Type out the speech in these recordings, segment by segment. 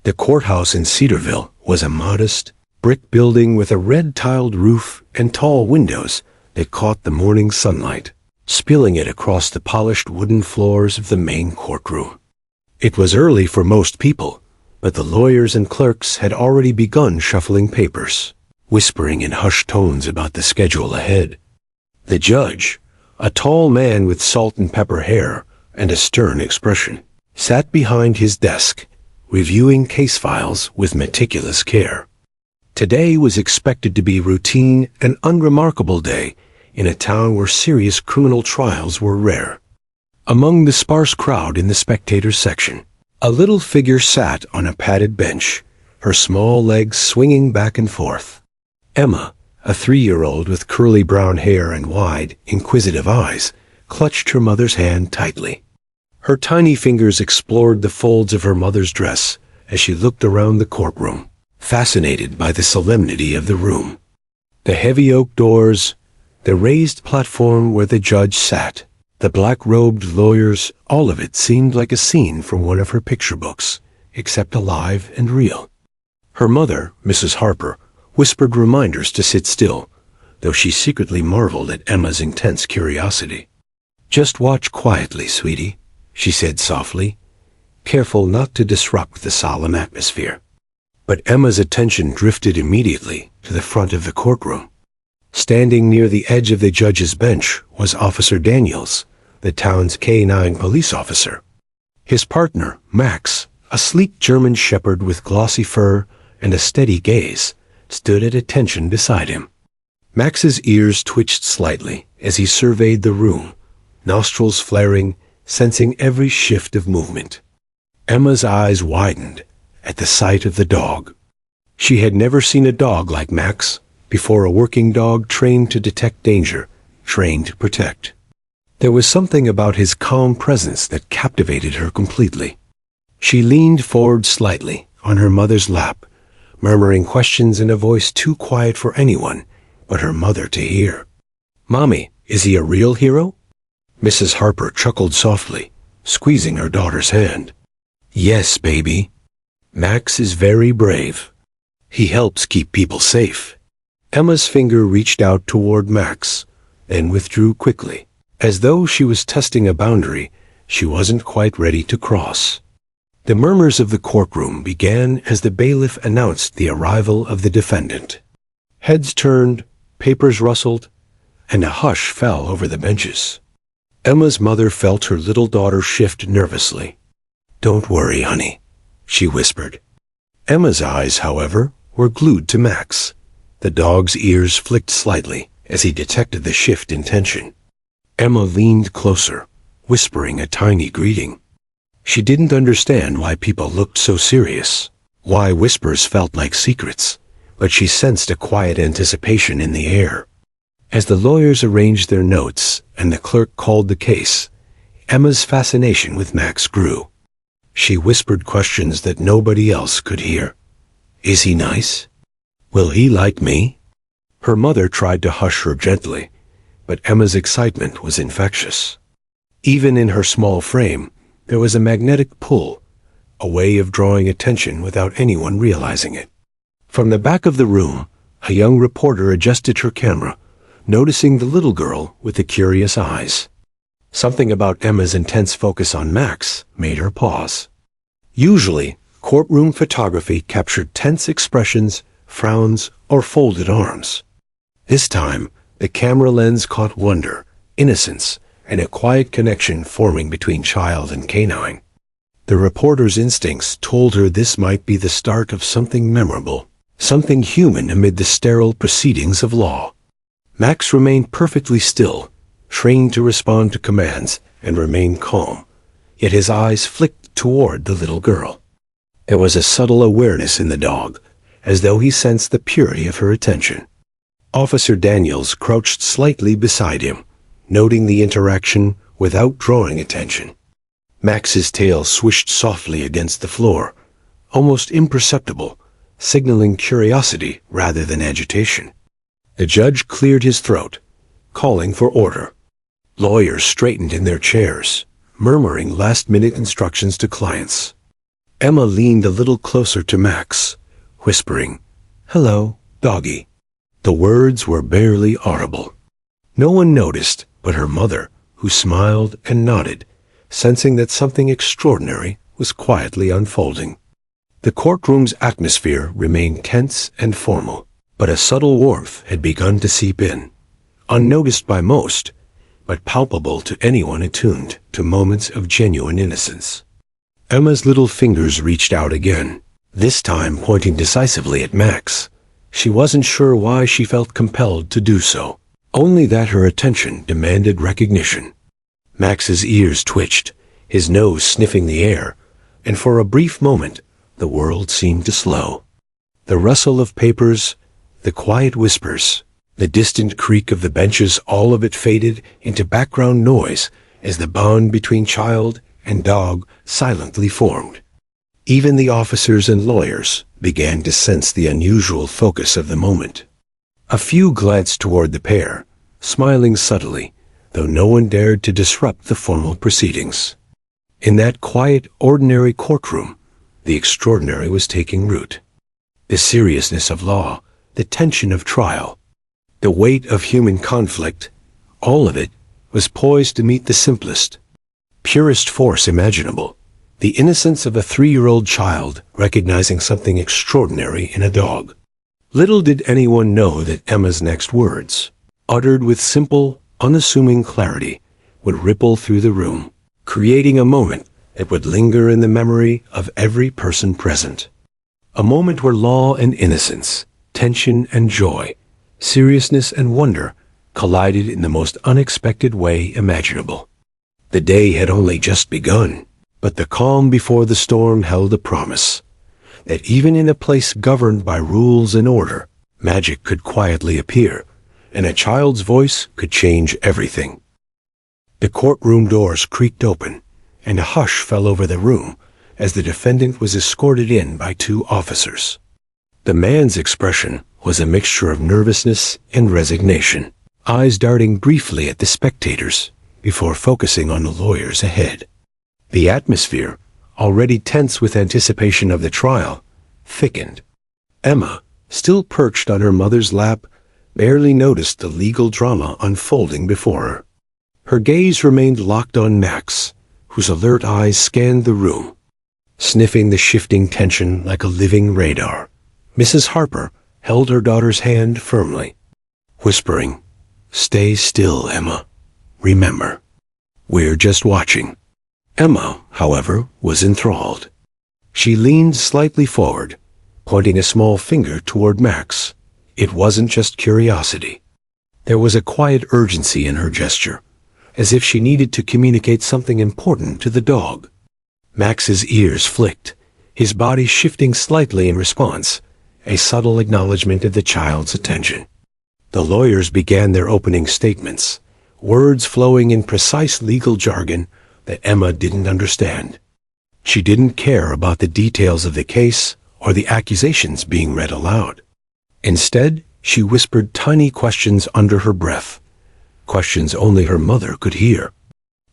The courthouse in Cedarville was a modest, brick building with a red-tiled roof and tall windows that caught the morning sunlight, spilling it across the polished wooden floors of the main courtroom. It was early for most people, but the lawyers and clerks had already begun shuffling papers, whispering in hushed tones about the schedule ahead. The judge, a tall man with salt and pepper hair and a stern expression, sat behind his desk, reviewing case files with meticulous care. Today was expected to be routine and unremarkable day in a town where serious criminal trials were rare. Among the sparse crowd in the spectators section, a little figure sat on a padded bench, her small legs swinging back and forth. Emma, a 3-year-old with curly brown hair and wide, inquisitive eyes, clutched her mother's hand tightly. Her tiny fingers explored the folds of her mother's dress as she looked around the courtroom, fascinated by the solemnity of the room. The heavy oak doors, the raised platform where the judge sat, the black-robed lawyers, all of it seemed like a scene from one of her picture books, except alive and real. Her mother, Mrs. Harper, whispered reminders to sit still, though she secretly marveled at Emma's intense curiosity. "Just watch quietly, sweetie," she said softly, careful not to disrupt the solemn atmosphere. But Emma's attention drifted immediately to the front of the courtroom. Standing near the edge of the judge's bench was Officer Daniels, the town's K-9 police officer. His partner, Max, a sleek German shepherd with glossy fur and a steady gaze, stood at attention beside him. Max's ears twitched slightly as he surveyed the room, nostrils flaring, sensing every shift of movement. Emma's eyes widened at the sight of the dog. She had never seen a dog like Max before, a working dog trained to detect danger, trained to protect. There was something about his calm presence that captivated her completely. She leaned forward slightly on her mother's lap, murmuring questions in a voice too quiet for anyone but her mother to hear. "Mommy, is he a real hero?" Mrs. Harper chuckled softly, squeezing her daughter's hand. "Yes, baby. Max is very brave. He helps keep people safe." Emma's finger reached out toward Max, then withdrew quickly, as though she was testing a boundary she wasn't quite ready to cross. The murmurs of the courtroom began as the bailiff announced the arrival of the defendant. Heads turned, papers rustled, and a hush fell over the benches. Emma's mother felt her little daughter shift nervously. "Don't worry, honey," she whispered. Emma's eyes, however, were glued to Max. The dog's ears flicked slightly as he detected the shift in tension. Emma leaned closer, whispering a tiny greeting. She didn't understand why people looked so serious, why whispers felt like secrets, but she sensed a quiet anticipation in the air. As the lawyers arranged their notes and the clerk called the case, Emma's fascination with Max grew. She whispered questions that nobody else could hear. "Is he nice? Will he like me?" Her mother tried to hush her gently, but Emma's excitement was infectious. Even in her small frame, there was a magnetic pull, a way of drawing attention without anyone realizing it. From the back of the room, a young reporter adjusted her camera, noticing the little girl with the curious eyes. Something about Emma's intense focus on Max made her pause. Usually, courtroom photography captured tense expressions, frowns, or folded arms. This time, the camera lens caught wonder, innocence, and a quiet connection forming between child and canine. The reporter's instincts told her this might be the start of something memorable, something human amid the sterile proceedings of law. Max remained perfectly still, trained to respond to commands and remain calm, yet his eyes flicked toward the little girl. There was a subtle awareness in the dog, as though he sensed the purity of her attention. Officer Daniels crouched slightly beside him, noting the interaction without drawing attention. Max's tail swished softly against the floor, almost imperceptible, signaling curiosity rather than agitation. The judge cleared his throat, calling for order. Lawyers straightened in their chairs, murmuring last-minute instructions to clients. Emma leaned a little closer to Max, whispering, "Hello, doggy." The words were barely audible. No one noticed but her mother, who smiled and nodded, sensing that something extraordinary was quietly unfolding. The courtroom's atmosphere remained tense and formal, but a subtle warmth had begun to seep in, unnoticed by most, but palpable to anyone attuned to moments of genuine innocence. Emma's little fingers reached out again, this time pointing decisively at Max. She wasn't sure why she felt compelled to do so, only that her attention demanded recognition. Max's ears twitched, his nose sniffing the air, and for a brief moment, the world seemed to slow. The rustle of papers, the quiet whispers, the distant creak of the benches, all of it faded into background noise as the bond between child and dog silently formed. Even the officers and lawyers began to sense the unusual focus of the moment. A few glanced toward the pair, smiling subtly, though no one dared to disrupt the formal proceedings. In that quiet, ordinary courtroom, the extraordinary was taking root. The seriousness of law, the tension of trial, the weight of human conflict, all of it was poised to meet the simplest, purest force imaginable, the innocence of a 3-year-old child recognizing something extraordinary in a dog. Little did anyone know that Emma's next words, uttered with simple, unassuming clarity, would ripple through the room, creating a moment that would linger in the memory of every person present. A moment where law and innocence, tension and joy, seriousness and wonder collided in the most unexpected way imaginable. The day had only just begun, but the calm before the storm held a promise that even in a place governed by rules and order, magic could quietly appear, and a child's voice could change everything. The courtroom doors creaked open, and a hush fell over the room as the defendant was escorted in by 2 officers. The man's expression was a mixture of nervousness and resignation, eyes darting briefly at the spectators before focusing on the lawyers ahead. The atmosphere, already tense with anticipation of the trial, thickened. Emma, still perched on her mother's lap, barely noticed the legal drama unfolding before her. Her gaze remained locked on Max, whose alert eyes scanned the room, sniffing the shifting tension like a living radar. Mrs. Harper held her daughter's hand firmly, whispering, "Stay still, Emma. Remember, we're just watching." Emma, however, was enthralled. She leaned slightly forward, pointing a small finger toward Max. It wasn't just curiosity. There was a quiet urgency in her gesture, as if she needed to communicate something important to the dog. Max's ears flicked, his body shifting slightly in response, a subtle acknowledgement of the child's attention. The lawyers began their opening statements, words flowing in precise legal jargon that Emma didn't understand. She didn't care about the details of the case or the accusations being read aloud. Instead, she whispered tiny questions under her breath, questions only her mother could hear.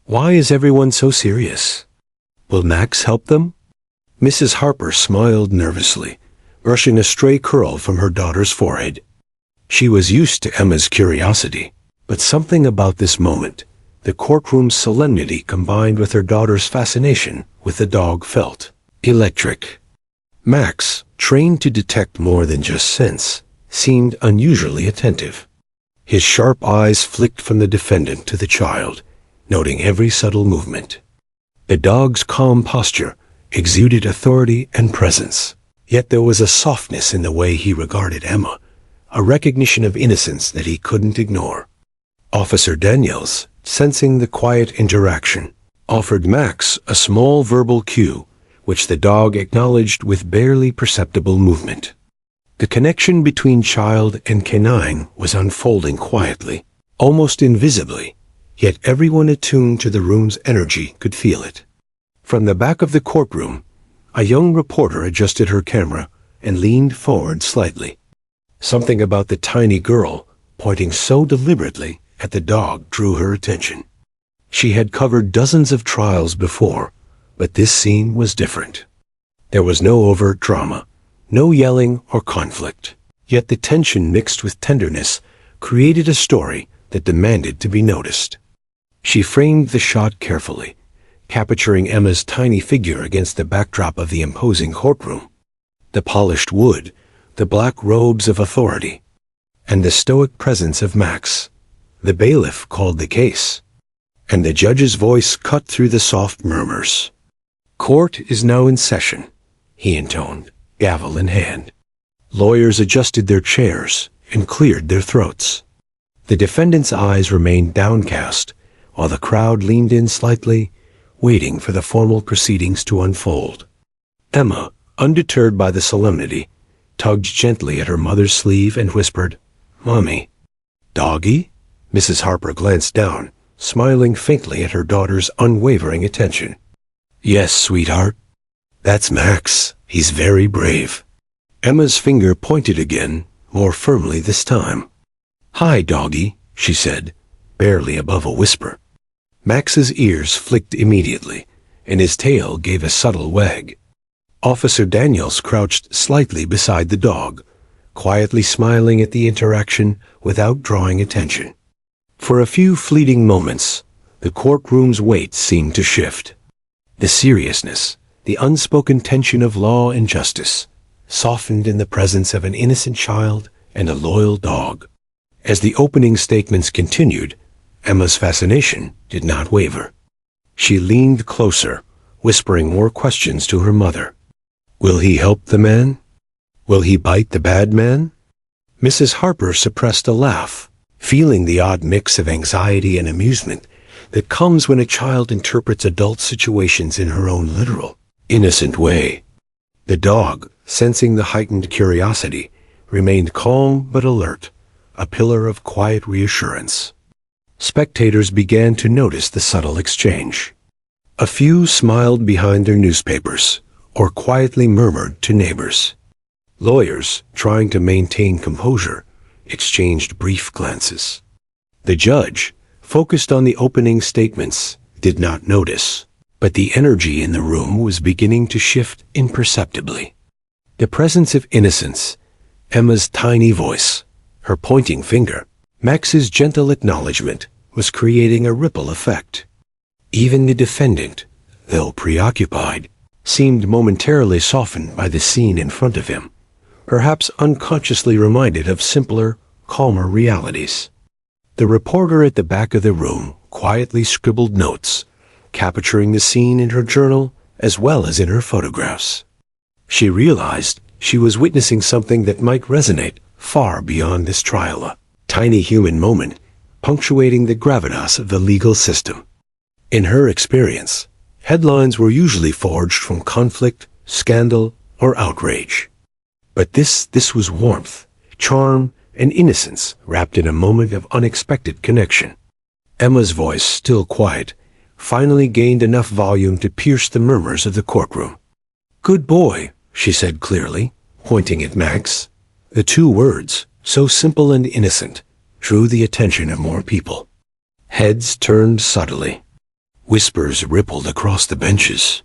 Why is everyone so serious? Will Max help them? Mrs. Harper smiled nervously, brushing a stray curl from her daughter's forehead. She was used to Emma's curiosity, but something about this moment, the courtroom's solemnity combined with her daughter's fascination with the dog, felt electric. Max, trained to detect more than just sense, seemed unusually attentive. His sharp eyes flicked from the defendant to the child, noting every subtle movement. The dog's calm posture exuded authority and presence, yet there was a softness in the way he regarded Emma, a recognition of innocence that he couldn't ignore. Officer Daniels, sensing the quiet interaction, offered Max a small verbal cue, which the dog acknowledged with barely perceptible movement. The connection between child and canine was unfolding quietly, almost invisibly, yet everyone attuned to the room's energy could feel it. From the back of the courtroom, a young reporter adjusted her camera and leaned forward slightly. Something about the tiny girl, pointing so deliberately at the dog, drew her attention. She had covered dozens of trials before, but this scene was different. There was no overt drama, no yelling or conflict. Yet the tension mixed with tenderness created a story that demanded to be noticed. She framed the shot carefully, capturing Emma's tiny figure against the backdrop of the imposing courtroom. The polished wood, the black robes of authority, and the stoic presence of Max. The bailiff called the case, and the judge's voice cut through the soft murmurs. "Court is now in session," he intoned, gavel in hand. Lawyers adjusted their chairs and cleared their throats. The defendant's eyes remained downcast, while the crowd leaned in slightly, waiting for the formal proceedings to unfold. Emma, undeterred by the solemnity, tugged gently at her mother's sleeve and whispered, "Mommy." "Doggy?" Mrs. Harper glanced down, smiling faintly at her daughter's unwavering attention. "Yes, sweetheart. That's Max. He's very brave." Emma's finger pointed again, more firmly this time. "Hi, doggy," she said, barely above a whisper. Max's ears flicked immediately, and his tail gave a subtle wag. Officer Daniels crouched slightly beside the dog, quietly smiling at the interaction without drawing attention. For a few fleeting moments, the courtroom's weight seemed to shift. The seriousness, the unspoken tension of law and justice, softened in the presence of an innocent child and a loyal dog. As the opening statements continued, Emma's fascination did not waver. She leaned closer, whispering more questions to her mother. Will he help the man? Will he bite the bad man? Mrs. Harper suppressed a laugh, feeling the odd mix of anxiety and amusement that comes when a child interprets adult situations in her own literal, innocent way. The dog, sensing the heightened curiosity, remained calm but alert, a pillar of quiet reassurance. Spectators began to notice the subtle exchange. A few smiled behind their newspapers, or quietly murmured to neighbors. Lawyers, trying to maintain composure, exchanged brief glances. The judge, focused on the opening statements, did not notice, but the energy in the room was beginning to shift imperceptibly. The presence of innocence, Emma's tiny voice, her pointing finger, Max's gentle acknowledgement, was creating a ripple effect. Even the defendant, though preoccupied, seemed momentarily softened by the scene in front of him, perhaps unconsciously reminded of simpler, calmer realities. The reporter at the back of the room quietly scribbled notes, capturing the scene in her journal as well as in her photographs. She realized she was witnessing something that might resonate far beyond this trial, a tiny human moment, punctuating the gravitas of the legal system. In her experience, headlines were usually forged from conflict, scandal, or outrage. But this was warmth, charm, and innocence wrapped in a moment of unexpected connection. Emma's voice, still quiet, finally gained enough volume to pierce the murmurs of the courtroom. "Good boy," she said clearly, pointing at Max. The two words, so simple and innocent, drew the attention of more people. Heads turned subtly. Whispers rippled across the benches.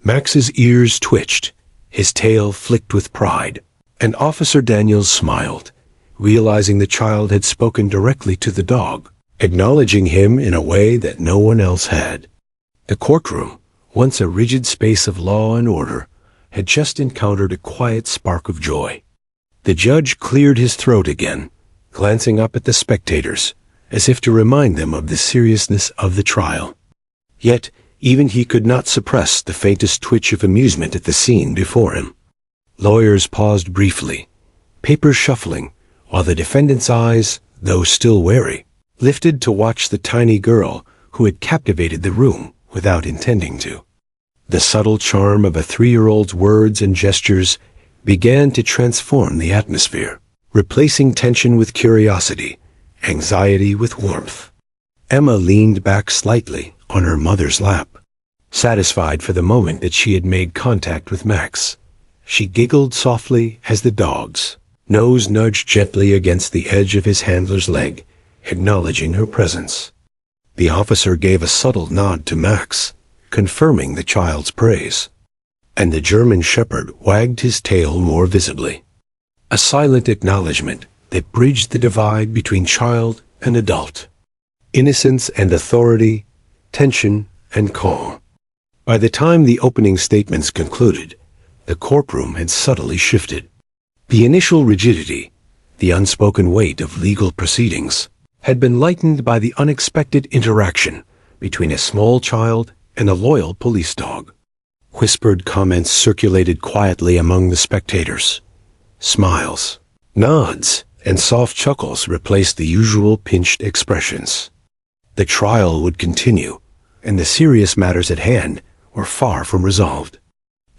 Max's ears twitched, his tail flicked with pride, and Officer Daniels smiled, realizing the child had spoken directly to the dog, acknowledging him in a way that no one else had. The courtroom, once a rigid space of law and order, had just encountered a quiet spark of joy. The judge cleared his throat again, glancing up at the spectators, as if to remind them of the seriousness of the trial. Yet, even he could not suppress the faintest twitch of amusement at the scene before him. Lawyers paused briefly, papers shuffling, while the defendant's eyes, though still wary, lifted to watch the tiny girl who had captivated the room without intending to. The subtle charm of a 3-year-old's words and gestures began to transform the atmosphere, replacing tension with curiosity, anxiety with warmth. Emma leaned back slightly on her mother's lap, satisfied for the moment that she had made contact with Max. She giggled softly as the dog's nose nudged gently against the edge of his handler's leg, acknowledging her presence. The officer gave a subtle nod to Max, confirming the child's praise. and the German shepherd wagged his tail more visibly. A silent acknowledgement that bridged the divide between child and adult. Innocence and authority, tension and calm. By the time the opening statements concluded, the courtroom had subtly shifted. The initial rigidity, the unspoken weight of legal proceedings, had been lightened by the unexpected interaction between a small child and a loyal police dog. Whispered comments circulated quietly among the spectators. Smiles, nods, and soft chuckles replaced the usual pinched expressions. The trial would continue, and the serious matters at hand were far from resolved.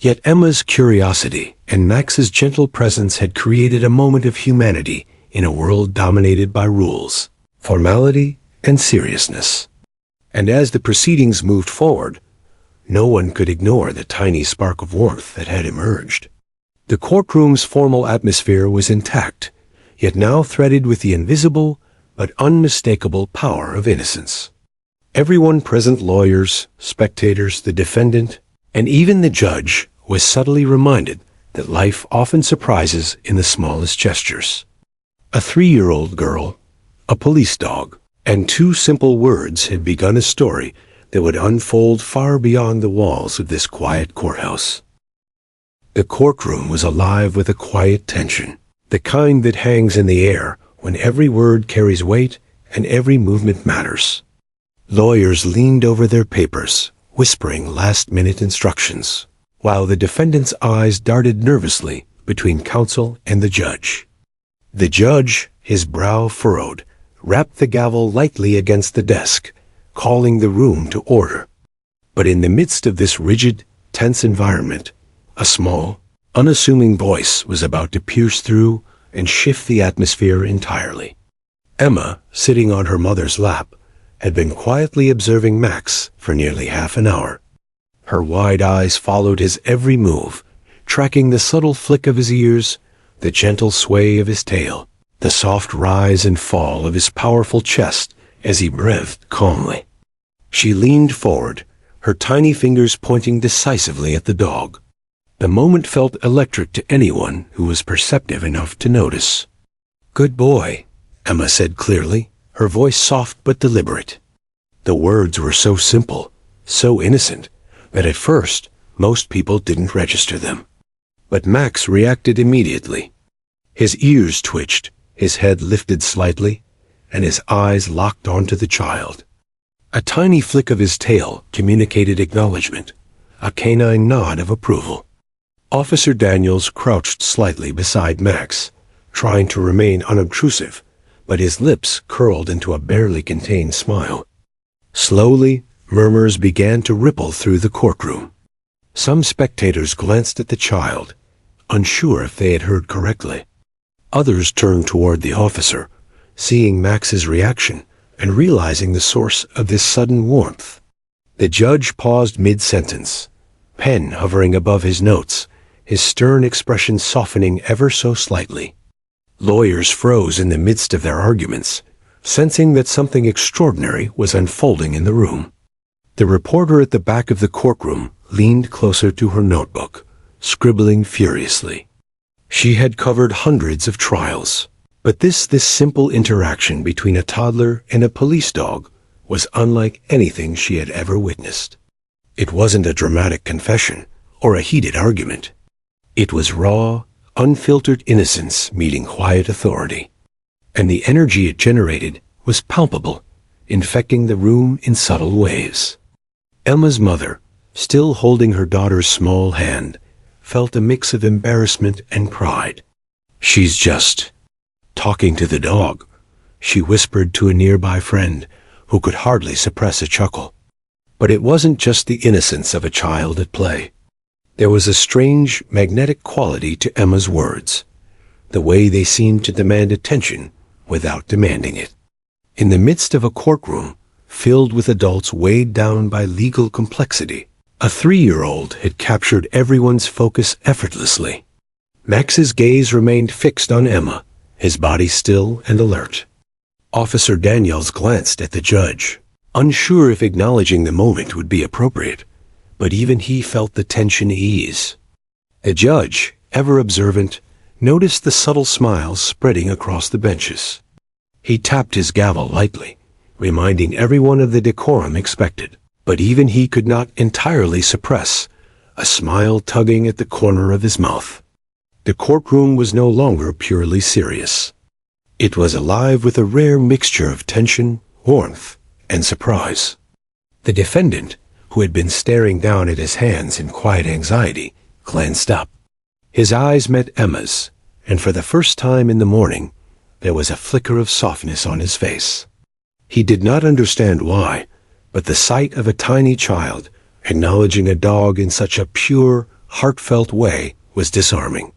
Yet Emma's curiosity and Max's gentle presence had created a moment of humanity in a world dominated by rules, formality, and seriousness. And as the proceedings moved forward, no one could ignore the tiny spark of warmth that had emerged. The courtroom's formal atmosphere was intact, yet now threaded with the invisible but unmistakable power of innocence. Everyone present, lawyers, spectators, the defendant, and even the judge, was subtly reminded that life often surprises in the smallest gestures. A 3-year-old girl, a police dog, and 2 simple words had begun a story that would unfold far beyond the walls of this quiet courthouse. The courtroom was alive with a quiet tension, the kind that hangs in the air when every word carries weight and every movement matters. Lawyers leaned over their papers, whispering last-minute instructions, while the defendant's eyes darted nervously between counsel and the judge. The judge, his brow furrowed, rapped the gavel lightly against the desk, calling the room to order. But in the midst of this rigid, tense environment, a small, unassuming voice was about to pierce through and shift the atmosphere entirely. Emma, sitting on her mother's lap, had been quietly observing Max for nearly half an hour. Her wide eyes followed his every move, tracking the subtle flick of his ears, the gentle sway of his tail, the soft rise and fall of his powerful chest as he breathed calmly. She leaned forward, her tiny fingers pointing decisively at the dog. The moment felt electric to anyone who was perceptive enough to notice. "Good boy," Emma said clearly, her voice soft but deliberate. The words were so simple, so innocent, that at first most people didn't register them. But Max reacted immediately. His ears twitched, his head lifted slightly, and his eyes locked onto the child. A tiny flick of his tail communicated acknowledgement, a canine nod of approval. Officer Daniels crouched slightly beside Max, trying to remain unobtrusive, but his lips curled into a barely contained smile. Slowly, murmurs began to ripple through the courtroom. Some spectators glanced at the child, unsure if they had heard correctly. Others turned toward the officer, seeing Max's reaction and realizing the source of this sudden warmth. The judge paused mid-sentence, pen hovering above his notes, his stern expression softening ever so slightly. Lawyers froze in the midst of their arguments, sensing that something extraordinary was unfolding in the room. The reporter at the back of the courtroom leaned closer to her notebook, scribbling furiously. She had covered hundreds of trials, but this simple interaction between a toddler and a police dog was unlike anything she had ever witnessed. It wasn't a dramatic confession or a heated argument. It was raw, unfiltered innocence meeting quiet authority, and the energy it generated was palpable, infecting the room in subtle waves. Emma's mother, still holding her daughter's small hand, felt a mix of embarrassment and pride. "She's just talking to the dog," she whispered to a nearby friend who could hardly suppress a chuckle. But it wasn't just the innocence of a child at play. There was a strange, magnetic quality to Emma's words, the way they seemed to demand attention without demanding it. In the midst of a courtroom filled with adults weighed down by legal complexity, a 3-year-old had captured everyone's focus effortlessly. Max's gaze remained fixed on Emma, his body still and alert. Officer Daniels glanced at the judge, unsure if acknowledging the moment would be appropriate, but even he felt the tension ease. The judge, ever observant, noticed the subtle smiles spreading across the benches. He tapped his gavel lightly, reminding everyone of the decorum expected, but even he could not entirely suppress a smile tugging at the corner of his mouth. The courtroom was no longer purely serious. It was alive with a rare mixture of tension, warmth, and surprise. The defendant, who had been staring down at his hands in quiet anxiety, glanced up. His eyes met Emma's, and for the first time in the morning, there was a flicker of softness on his face. He did not understand why, but the sight of a tiny child acknowledging a dog in such a pure, heartfelt way was disarming.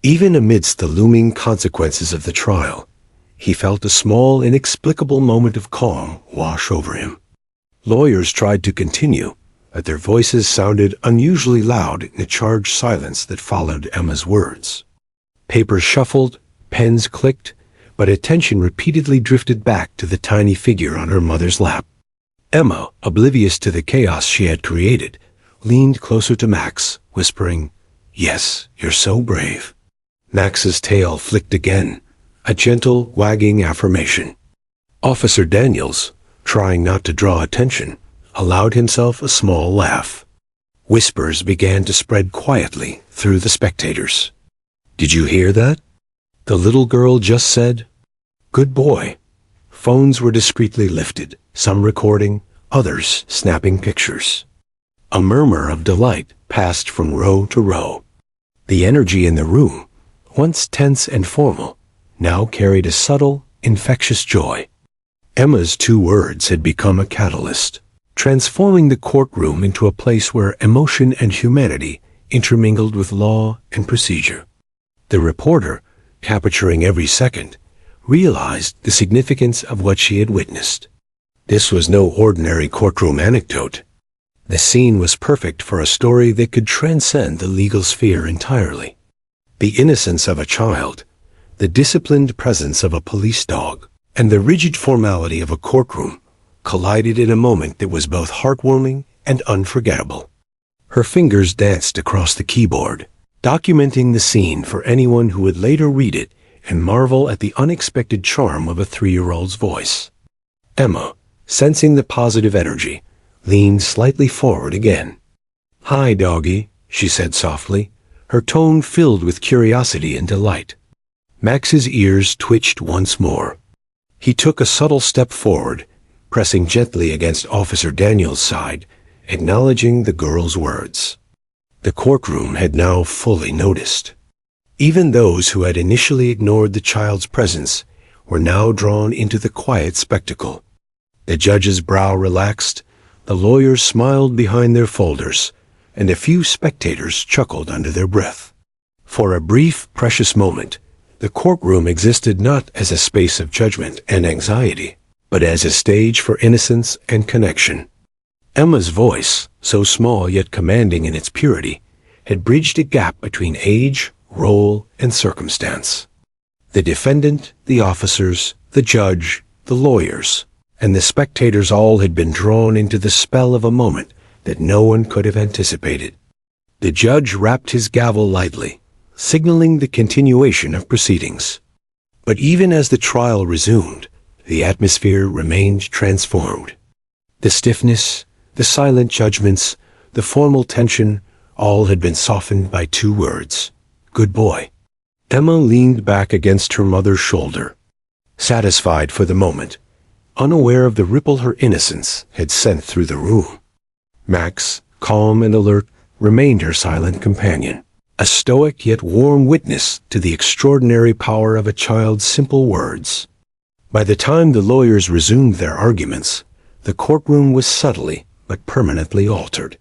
Even amidst the looming consequences of the trial, he felt a small, inexplicable moment of calm wash over him. Lawyers tried to continue, but their voices sounded unusually loud in the charged silence that followed Emma's words. Papers shuffled, pens clicked, but attention repeatedly drifted back to the tiny figure on her mother's lap. Emma, oblivious to the chaos she had created, leaned closer to Max, whispering, "Yes, you're so brave." Max's tail flicked again, a gentle, wagging affirmation. Officer Daniels, trying not to draw attention, allowed himself a small laugh. Whispers began to spread quietly through the spectators. "Did you hear that?" the little girl just said. "Good boy." Phones were discreetly lifted, some recording, others snapping pictures. A murmur of delight passed from row to row. The energy in the room, once tense and formal, now carried a subtle, infectious joy. Emma's 2 words had become a catalyst, transforming the courtroom into a place where emotion and humanity intermingled with law and procedure. The reporter, capturing every second, realized the significance of what she had witnessed. This was no ordinary courtroom anecdote. The scene was perfect for a story that could transcend the legal sphere entirely. The innocence of a child, the disciplined presence of a police dog, and the rigid formality of a courtroom collided in a moment that was both heartwarming and unforgettable. Her fingers danced across the keyboard, documenting the scene for anyone who would later read it and marvel at the unexpected charm of a 3-year-old's voice. Emma, sensing the positive energy, leaned slightly forward again. "Hi, doggy," she said softly, her tone filled with curiosity and delight. Max's ears twitched once more. He took a subtle step forward, pressing gently against Officer Daniels' side, acknowledging the girl's words. The courtroom had now fully noticed. Even those who had initially ignored the child's presence were now drawn into the quiet spectacle. The judge's brow relaxed, the lawyers smiled behind their folders, and a few spectators chuckled under their breath. For a brief, precious moment, the courtroom existed not as a space of judgment and anxiety, but as a stage for innocence and connection. Emma's voice, so small yet commanding in its purity, had bridged a gap between age, role, and circumstance. The defendant, the officers, the judge, the lawyers, and the spectators all had been drawn into the spell of a moment that no one could have anticipated. The judge rapped his gavel lightly, signaling the continuation of proceedings. But even as the trial resumed, the atmosphere remained transformed. The stiffness, the silent judgments, the formal tension, all had been softened by 2 words. "Good boy." Emma leaned back against her mother's shoulder, satisfied for the moment, unaware of the ripple her innocence had sent through the room. Max, calm and alert, remained her silent companion, a stoic yet warm witness to the extraordinary power of a child's simple words. By the time the lawyers resumed their arguments, the courtroom was subtly but permanently altered.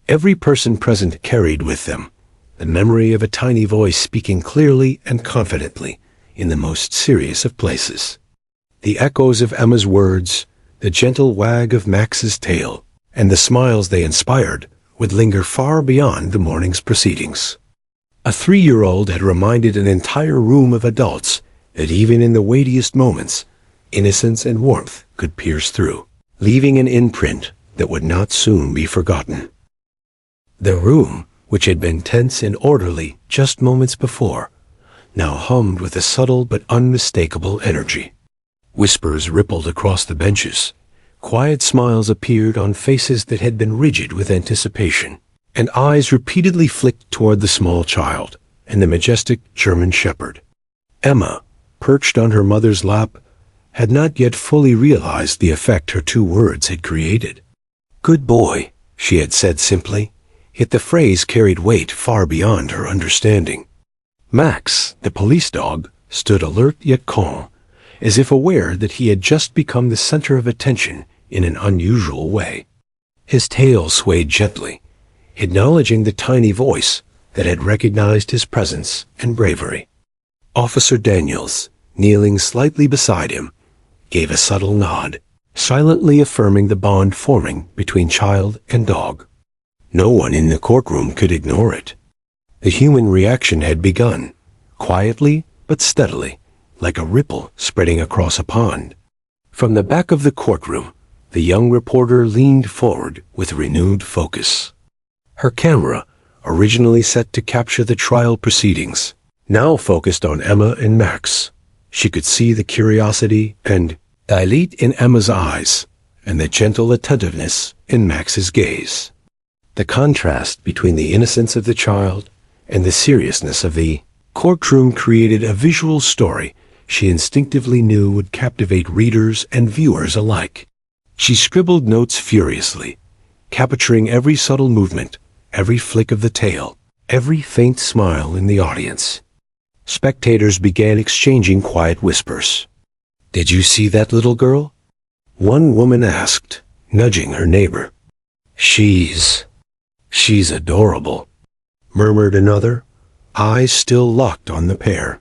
Every person present carried with them the memory of a tiny voice speaking clearly and confidently in the most serious of places. The echoes of Emma's words, the gentle wag of Max's tail, and the smiles they inspired would linger far beyond the morning's proceedings. A 3-year-old had reminded an entire room of adults that even in the weightiest moments, innocence and warmth could pierce through, leaving an imprint that would not soon be forgotten. The room, which had been tense and orderly just moments before, now hummed with a subtle but unmistakable energy. Whispers rippled across the benches. Quiet smiles appeared on faces that had been rigid with anticipation, and eyes repeatedly flicked toward the small child and the majestic German shepherd. Emma, perched on her mother's lap, had not yet fully realized the effect her two words had created. "Good boy," she had said simply, yet the phrase carried weight far beyond her understanding. Max, the police dog, stood alert yet calm, as if aware that he had just become the center of attention in an unusual way. His tail swayed gently, acknowledging the tiny voice that had recognized his presence and bravery. Officer Daniels, kneeling slightly beside him, gave a subtle nod, silently affirming the bond forming between child and dog. No one in the courtroom could ignore it. The human reaction had begun, quietly but steadily, like a ripple spreading across a pond. From the back of the courtroom, the young reporter leaned forward with renewed focus. Her camera, originally set to capture the trial proceedings, now focused on Emma and Max. She could see the curiosity and dilate in Emma's eyes, and the gentle attentiveness in Max's gaze. The contrast between the innocence of the child and the seriousness of the courtroom created a visual story she instinctively knew would captivate readers and viewers alike. She scribbled notes furiously, capturing every subtle movement, every flick of the tail, every faint smile in the audience. Spectators began exchanging quiet whispers. "Did you see that little girl?" one woman asked, nudging her neighbor. She's adorable," murmured another, eyes still locked on the pair.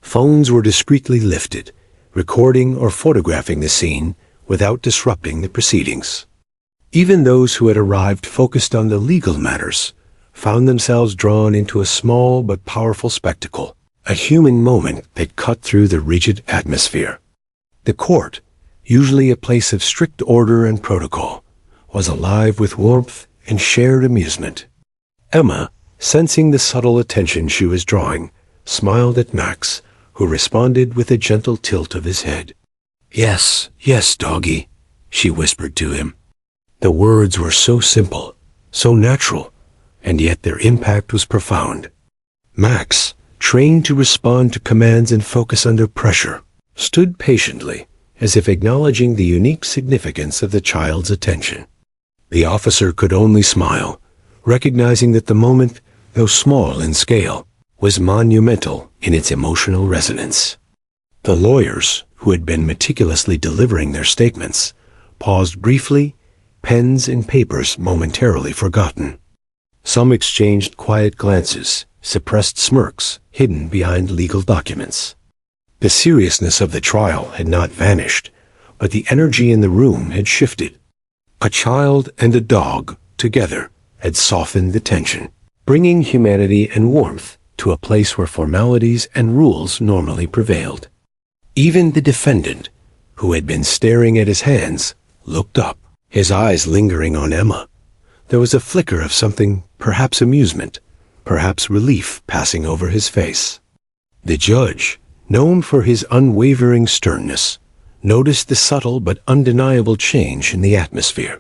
Phones were discreetly lifted, recording or photographing the scene without disrupting the proceedings. Even those who had arrived focused on the legal matters found themselves drawn into a small but powerful spectacle, a human moment that cut through the rigid atmosphere. The court, usually a place of strict order and protocol, was alive with warmth and shared amusement. Emma, sensing the subtle attention she was drawing, smiled at Max, who responded with a gentle tilt of his head. Yes, doggy," she whispered to him. The words were so simple, so natural, and yet their impact was profound. Max, trained to respond to commands and focus under pressure, stood patiently, as if acknowledging the unique significance of the child's attention. The officer could only smile, recognizing that the moment, though small in scale, was monumental in its emotional resonance. The lawyers, who had been meticulously delivering their statements, paused briefly, pens and papers momentarily forgotten. Some exchanged quiet glances, suppressed smirks hidden behind legal documents. The seriousness of the trial had not vanished, but the energy in the room had shifted. A child and a dog, together, had softened the tension, bringing humanity and warmth to a place where formalities and rules normally prevailed. Even the defendant, who had been staring at his hands, looked up, his eyes lingering on Emma. There was a flicker of something, perhaps amusement, perhaps relief passing over his face. The judge, known for his unwavering sternness, noticed the subtle but undeniable change in the atmosphere.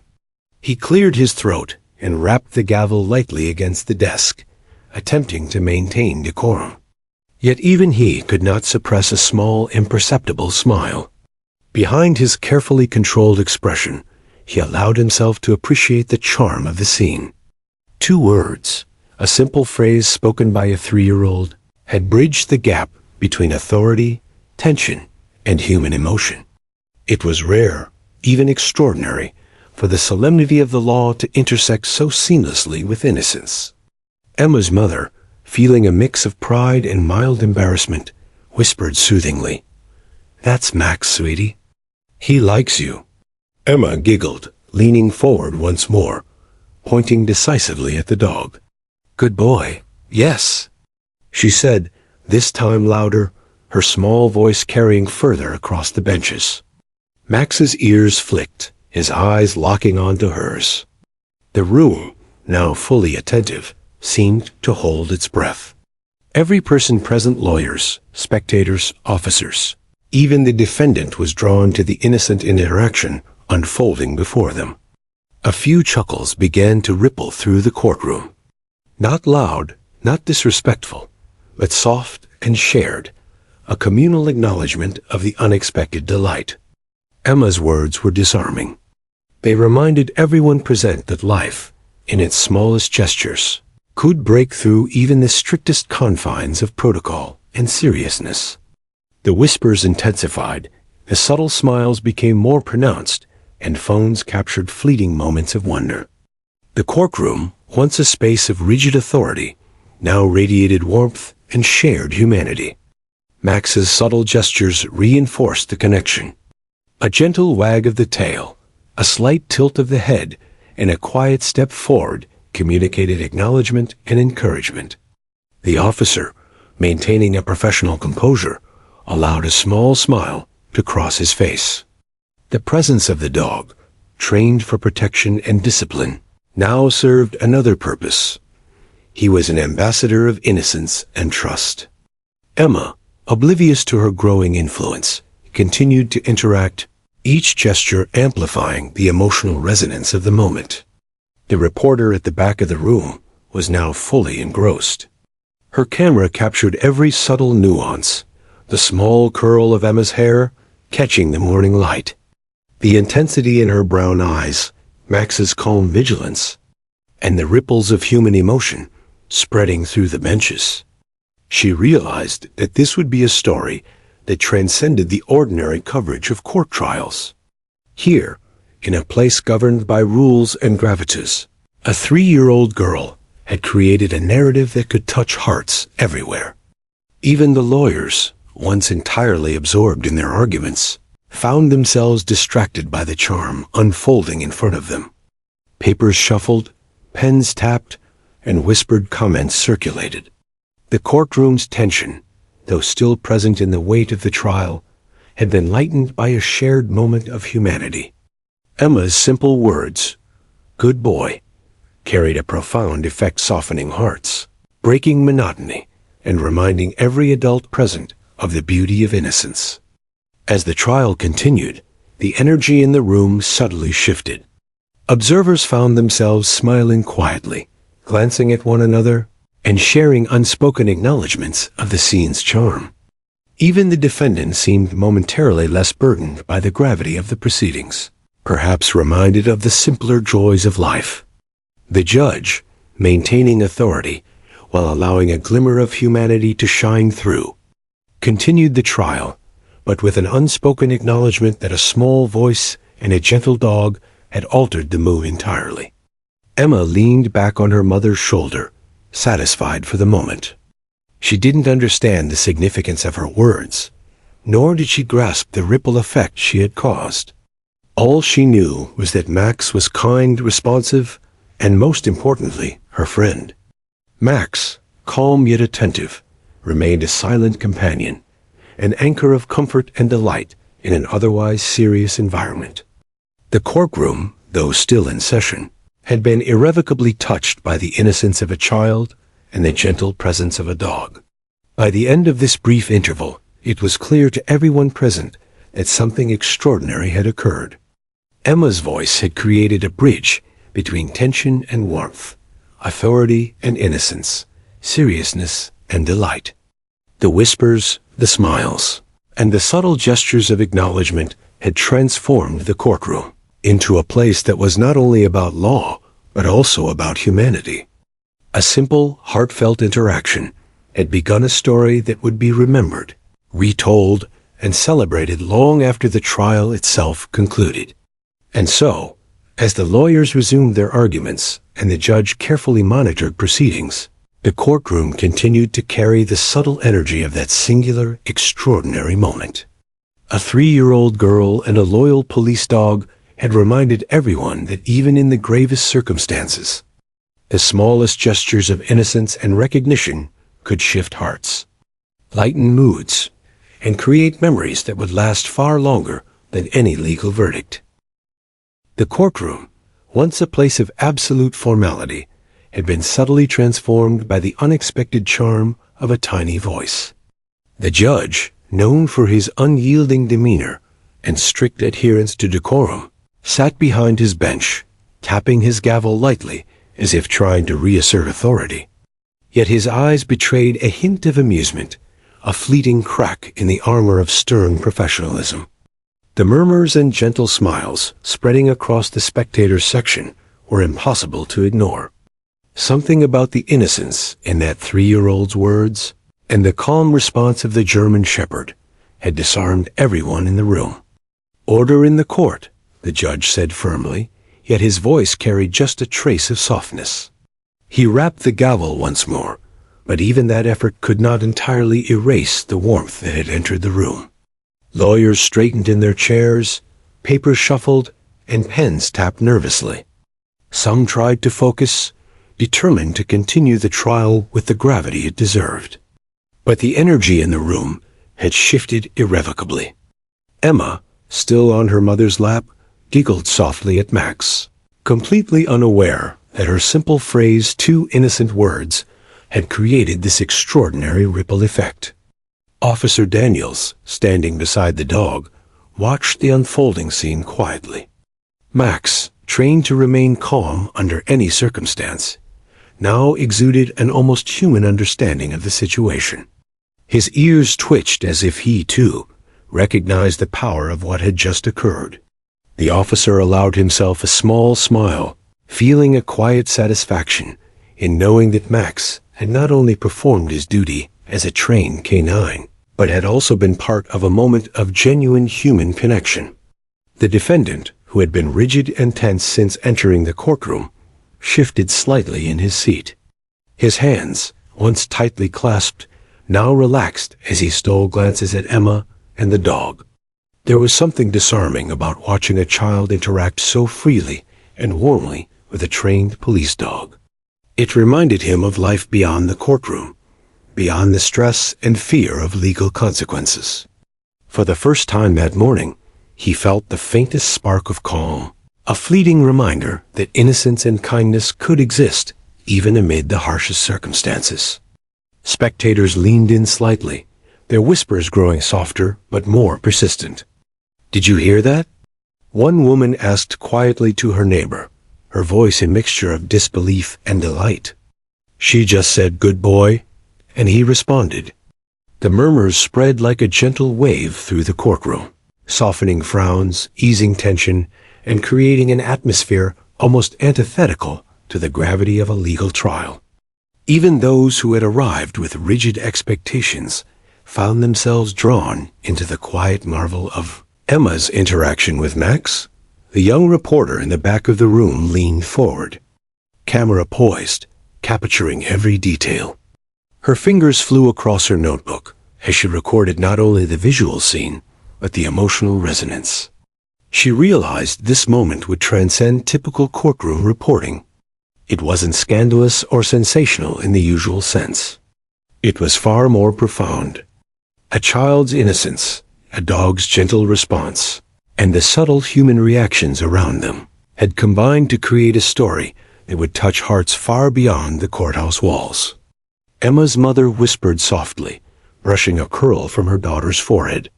He cleared his throat and rapped the gavel lightly against the desk, attempting to maintain decorum. Yet even he could not suppress a small, imperceptible smile. Behind his carefully controlled expression, he allowed himself to appreciate the charm of the scene. 2 words, a simple phrase spoken by a 3-year-old, had bridged the gap between authority, tension, and human emotion. It was rare, even extraordinary, for the solemnity of the law to intersect so seamlessly with innocence. Emma's mother, feeling a mix of pride and mild embarrassment, whispered soothingly, "That's Max, sweetie. He likes you." Emma giggled, leaning forward once more, pointing decisively at the dog. "Good boy, yes," she said, this time louder, her small voice carrying further across the benches. Max's ears flicked, his eyes locking onto hers. The room, now fully attentive, seemed to hold its breath. Every person present, lawyers, spectators, officers, even the defendant, was drawn to the innocent interaction unfolding before them. A few chuckles began to ripple through the courtroom. Not loud, not disrespectful, but soft and shared, a communal acknowledgement of the unexpected delight. Emma's words were disarming. They reminded everyone present that life, in its smallest gestures, could break through even the strictest confines of protocol and seriousness. The whispers intensified, the subtle smiles became more pronounced, and phones captured fleeting moments of wonder. The courtroom, once a space of rigid authority, now radiated warmth and shared humanity. Max's subtle gestures reinforced the connection. A gentle wag of the tail, a slight tilt of the head, and a quiet step forward communicated acknowledgement and encouragement. The officer, maintaining a professional composure, allowed a small smile to cross his face. The presence of the dog, trained for protection and discipline, now served another purpose. He was an ambassador of innocence and trust. Emma, oblivious to her growing influence, continued to interact, each gesture amplifying the emotional resonance of the moment. The reporter at the back of the room was now fully engrossed. Her camera captured every subtle nuance, the small curl of Emma's hair catching the morning light, the intensity in her brown eyes, Max's calm vigilance, and the ripples of human emotion spreading through the benches. She realized that this would be a story that transcended the ordinary coverage of court trials. Here, in a place governed by rules and gravitas, a 3-year-old girl had created a narrative that could touch hearts everywhere. Even the lawyers, once entirely absorbed in their arguments, found themselves distracted by the charm unfolding in front of them. Papers shuffled, pens tapped, and whispered comments circulated. The courtroom's tension, though still present in the weight of the trial, had been lightened by a shared moment of humanity. Emma's simple words, "Good boy," carried a profound effect, softening hearts, breaking monotony, and reminding every adult present of the beauty of innocence. As the trial continued, the energy in the room subtly shifted. Observers found themselves smiling quietly, glancing at one another, and sharing unspoken acknowledgments of the scene's charm. Even the defendant seemed momentarily less burdened by the gravity of the proceedings, perhaps reminded of the simpler joys of life. The judge, maintaining authority while allowing a glimmer of humanity to shine through, continued the trial, but with an unspoken acknowledgement that a small voice and a gentle dog had altered the mood entirely. Emma leaned back on her mother's shoulder, satisfied for the moment. She didn't understand the significance of her words, nor did she grasp the ripple effect she had caused. All she knew was that Max was kind, responsive, and most importantly, her friend. Max, calm yet attentive, remained a silent companion, an anchor of comfort and delight in an otherwise serious environment. The courtroom, though still in session, had been irrevocably touched by the innocence of a child and the gentle presence of a dog. By the end of this brief interval, it was clear to everyone present that something extraordinary had occurred. Emma's voice had created a bridge between tension and warmth, authority and innocence, seriousness and delight. The whispers, the smiles, and the subtle gestures of acknowledgement had transformed the courtroom into a place that was not only about law, but also about humanity. A simple, heartfelt interaction had begun a story that would be remembered, retold, and celebrated long after the trial itself concluded. And so, as the lawyers resumed their arguments and the judge carefully monitored proceedings, the courtroom continued to carry the subtle energy of that singular, extraordinary moment. A 3-year-old girl and a loyal police dog had reminded everyone that even in the gravest circumstances, the smallest gestures of innocence and recognition could shift hearts, lighten moods, and create memories that would last far longer than any legal verdict. The courtroom, once a place of absolute formality, had been subtly transformed by the unexpected charm of a tiny voice. The judge, known for his unyielding demeanor and strict adherence to decorum, sat behind his bench, tapping his gavel lightly as if trying to reassert authority. Yet his eyes betrayed a hint of amusement, a fleeting crack in the armor of stern professionalism. The murmurs and gentle smiles spreading across the spectators' section were impossible to ignore. Something about the innocence in that 3-year-old's words and the calm response of the German shepherd had disarmed everyone in the room. "Order in the court," the judge said firmly, yet his voice carried just a trace of softness. He rapped the gavel once more, but even that effort could not entirely erase the warmth that had entered the room. Lawyers straightened in their chairs, papers shuffled, and pens tapped nervously. Some tried to focus, determined to continue the trial with the gravity it deserved. But the energy in the room had shifted irrevocably. Emma, still on her mother's lap, giggled softly at Max, completely unaware that her simple phrase, 2 innocent words, had created this extraordinary ripple effect. Officer Daniels, standing beside the dog, watched the unfolding scene quietly. Max, trained to remain calm under any circumstance, now exuded an almost human understanding of the situation. His ears twitched as if he, too, recognized the power of what had just occurred. The officer allowed himself a small smile, feeling a quiet satisfaction in knowing that Max had not only performed his duty as a trained canine, but had also been part of a moment of genuine human connection. The defendant, who had been rigid and tense since entering the courtroom, shifted slightly in his seat. His hands, once tightly clasped, now relaxed as he stole glances at Emma and the dog. There was something disarming about watching a child interact so freely and warmly with a trained police dog. It reminded him of life beyond the courtroom, beyond the stress and fear of legal consequences. For the first time that morning, he felt the faintest spark of calm, a fleeting reminder that innocence and kindness could exist even amid the harshest circumstances. Spectators leaned in slightly, their whispers growing softer but more persistent. "Did you hear that?" One woman asked quietly to her neighbor, her voice a mixture of disbelief and delight. "She just said, 'Good boy,'" and he responded. The murmurs spread like a gentle wave through the courtroom, softening frowns, easing tension, and creating an atmosphere almost antithetical to the gravity of a legal trial. Even those who had arrived with rigid expectations found themselves drawn into the quiet marvel of Emma's interaction with Max. The young reporter in the back of the room leaned forward, camera poised, capturing every detail. Her fingers flew across her notebook as she recorded not only the visual scene, but the emotional resonance. She realized this moment would transcend typical courtroom reporting. It wasn't scandalous or sensational in the usual sense. It was far more profound. A child's innocence, a dog's gentle response, and the subtle human reactions around them had combined to create a story that would touch hearts far beyond the courthouse walls. Emma's mother whispered softly, brushing a curl from her daughter's forehead.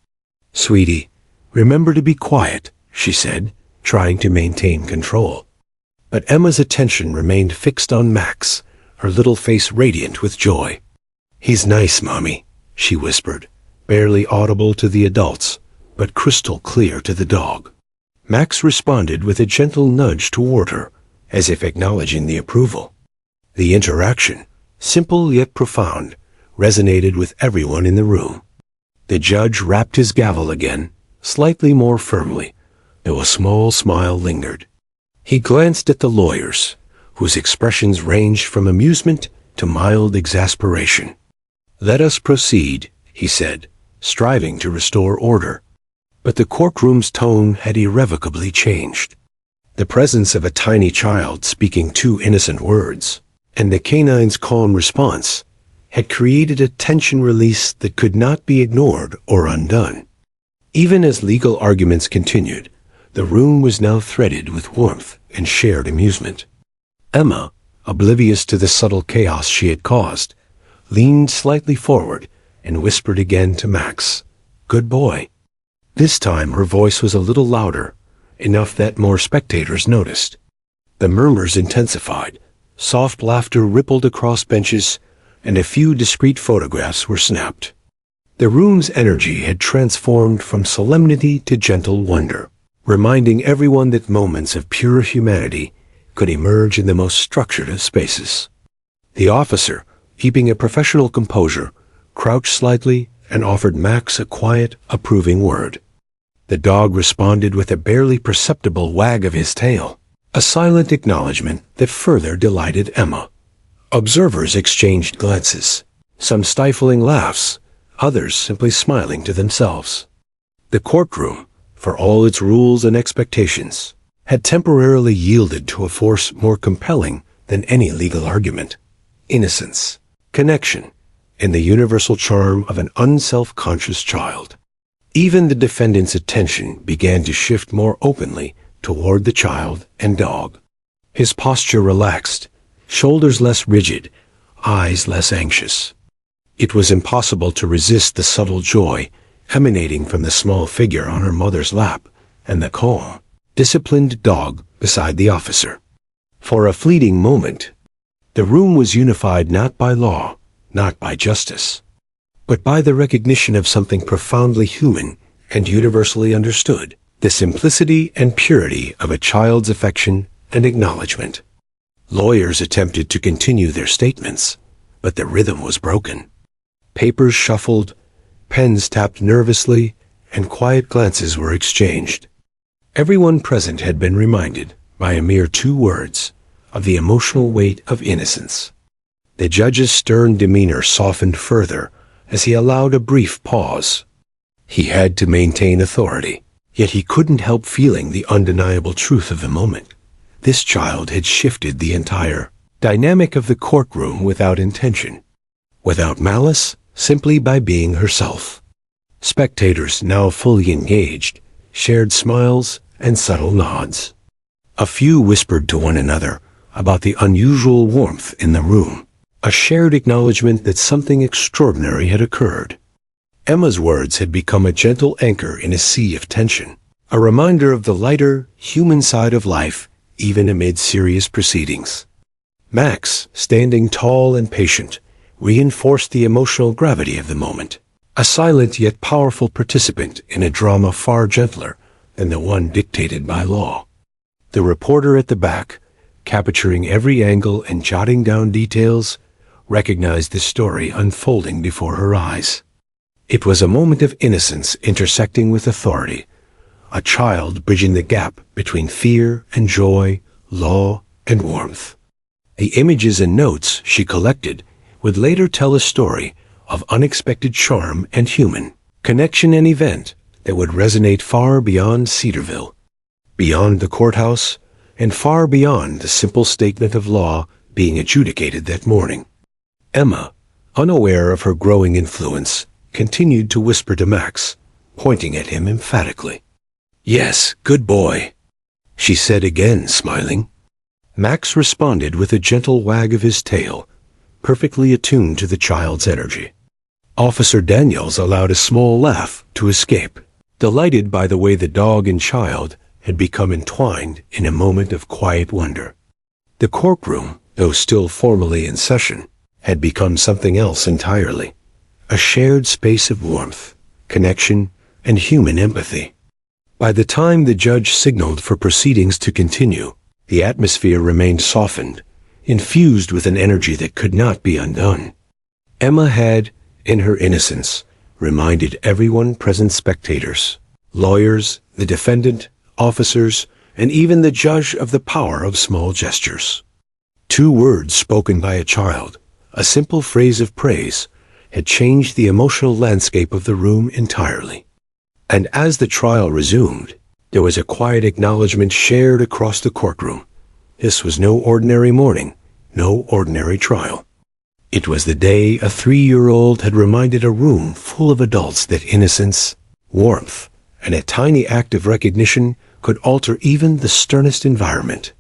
"Sweetie, remember to be quiet," she said, trying to maintain control. But Emma's attention remained fixed on Max, her little face radiant with joy. "He's nice, Mommy," she whispered, barely audible to the adults, but crystal clear to the dog. Max responded with a gentle nudge toward her, as if acknowledging the approval. The interaction, simple yet profound, resonated with everyone in the room. The judge rapped his gavel again, slightly more firmly, though a small smile lingered. He glanced at the lawyers, whose expressions ranged from amusement to mild exasperation. "Let us proceed," he said, striving to restore order. But the courtroom's tone had irrevocably changed. The presence of a tiny child speaking 2 innocent words, and the canine's calm response, had created a tension release that could not be ignored or undone. Even as legal arguments continued, the room was now threaded with warmth and shared amusement. Emma, oblivious to the subtle chaos she had caused, leaned slightly forward and whispered again to Max, "Good boy." This time her voice was a little louder, enough that more spectators noticed. The murmurs intensified, soft laughter rippled across benches, and a few discreet photographs were snapped. The room's energy had transformed from solemnity to gentle wonder, reminding everyone that moments of pure humanity could emerge in the most structured of spaces. The officer, keeping a professional composure, crouched slightly and offered Max a quiet, approving word. The dog responded with a barely perceptible wag of his tail, a silent acknowledgement that further delighted Emma. Observers exchanged glances, some stifling laughs, others simply smiling to themselves. The courtroom, for all its rules and expectations, had temporarily yielded to a force more compelling than any legal argument: innocence, connection, and the universal charm of an unself-conscious child. Even the defendant's attention began to shift more openly toward the child and dog. His posture relaxed, shoulders less rigid, eyes less anxious. It was impossible to resist the subtle joy emanating from the small figure on her mother's lap and the calm, disciplined dog beside the officer. For a fleeting moment, the room was unified not by law, not by justice, but by the recognition of something profoundly human and universally understood: the simplicity and purity of a child's affection and acknowledgement. Lawyers attempted to continue their statements, but the rhythm was broken. Papers shuffled, pens tapped nervously, and quiet glances were exchanged. Everyone present had been reminded, by a mere 2 words, of the emotional weight of innocence. The judge's stern demeanor softened further as he allowed a brief pause. He had to maintain authority, yet he couldn't help feeling the undeniable truth of the moment. This child had shifted the entire dynamic of the courtroom without intention, without malice, simply by being herself. Spectators, now fully engaged, shared smiles and subtle nods. A few whispered to one another about the unusual warmth in the room, a shared acknowledgement that something extraordinary had occurred. Emma's words had become a gentle anchor in a sea of tension, a reminder of the lighter, human side of life, even amid serious proceedings. Max, standing tall and patient, reinforced the emotional gravity of the moment, a silent yet powerful participant in a drama far gentler than the one dictated by law. The reporter at the back, capturing every angle and jotting down details, recognized the story unfolding before her eyes. It was a moment of innocence intersecting with authority, a child bridging the gap between fear and joy, law and warmth. The images and notes she collected would later tell a story of unexpected charm and human connection, an event that would resonate far beyond Cedarville, beyond the courthouse, and far beyond the simple statement of law being adjudicated that morning. Emma, unaware of her growing influence, continued to whisper to Max, pointing at him emphatically. "Yes, good boy," she said again, smiling. Max responded with a gentle wag of his tail, perfectly attuned to the child's energy. Officer Daniels allowed a small laugh to escape, delighted by the way the dog and child had become entwined in a moment of quiet wonder. The courtroom, though still formally in session, had become something else entirely, a shared space of warmth, connection, and human empathy. By the time the judge signaled for proceedings to continue, the atmosphere remained softened, infused with an energy that could not be undone. Emma had, in her innocence, reminded everyone present, spectators, lawyers, the defendant, officers, and even the judge, of the power of small gestures. 2 words spoken by a child, a simple phrase of praise, had changed the emotional landscape of the room entirely. And as the trial resumed, there was a quiet acknowledgement shared across the courtroom. This was no ordinary morning, no ordinary trial. It was the day a 3-year-old had reminded a room full of adults that innocence, warmth, and a tiny act of recognition could alter even the sternest environment.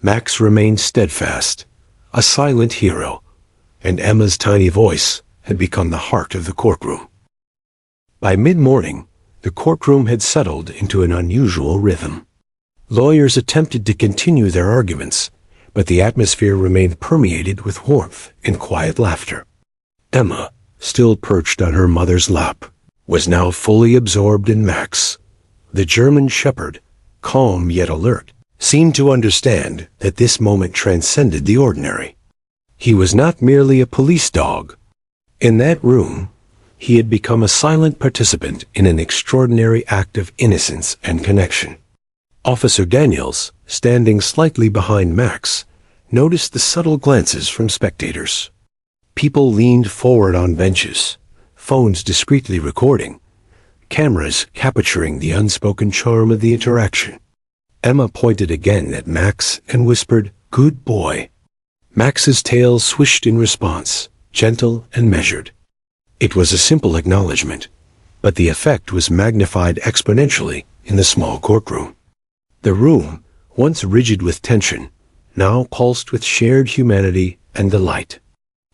Max remained steadfast, a silent hero, and Emma's tiny voice had become the heart of the courtroom. By mid-morning, the courtroom had settled into an unusual rhythm. Lawyers attempted to continue their arguments, but the atmosphere remained permeated with warmth and quiet laughter. Emma, still perched on her mother's lap, was now fully absorbed in Max. The German shepherd, calm yet alert, seemed to understand that this moment transcended the ordinary. He was not merely a police dog. In that room, he had become a silent participant in an extraordinary act of innocence and connection. Officer Daniels, standing slightly behind Max, noticed the subtle glances from spectators. People leaned forward on benches, phones discreetly recording, cameras capturing the unspoken charm of the interaction. Emma pointed again at Max and whispered, "Good boy." Max's tail swished in response, gentle and measured. It was a simple acknowledgement, but the effect was magnified exponentially in the small courtroom. The room, once rigid with tension, now pulsed with shared humanity and delight.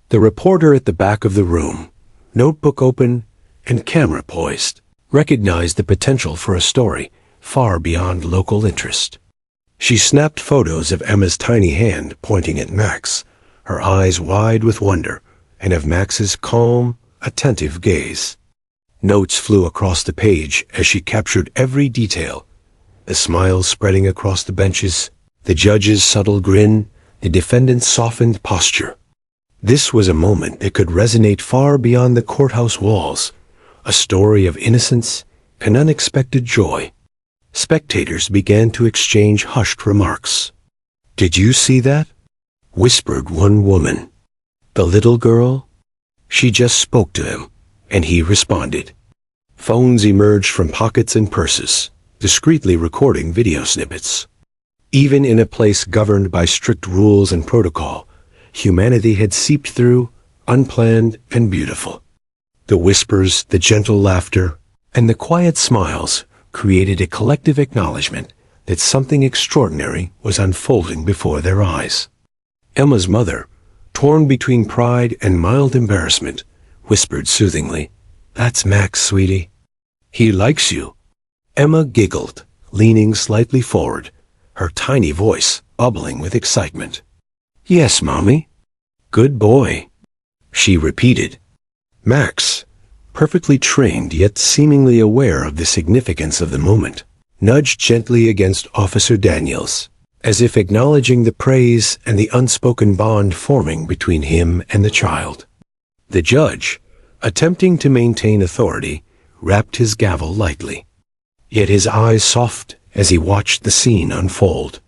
The reporter at the back of the room, notebook open and camera poised, recognized the potential for a story far beyond local interest. She snapped photos of Emma's tiny hand pointing at Max, her eyes wide with wonder, and of Max's calm, attentive gaze. Notes flew across the page as she captured every detail, the smiles spreading across the benches, the judge's subtle grin, the defendant's softened posture. This was a moment that could resonate far beyond the courthouse walls, a story of innocence and unexpected joy. Spectators began to exchange hushed remarks. "Did you see that?" whispered one woman. "The little girl?" She just spoke to him, and he responded. Phones emerged from pockets and purses, discreetly recording video snippets. Even in a place governed by strict rules and protocol, humanity had seeped through, unplanned and beautiful. The whispers, the gentle laughter, and the quiet smiles created a collective acknowledgement that something extraordinary was unfolding before their eyes. Emma's mother, torn between pride and mild embarrassment, whispered soothingly, "That's Max, sweetie. He likes you." Emma giggled, leaning slightly forward, her tiny voice bubbling with excitement. "Yes, Mommy. Good boy," she repeated. Max, perfectly trained yet seemingly aware of the significance of the moment, nudged gently against Officer Daniels, as if acknowledging the praise and the unspoken bond forming between him and the child. The judge, attempting to maintain authority, rapped his gavel lightly, yet his eyes soft as he watched the scene unfold.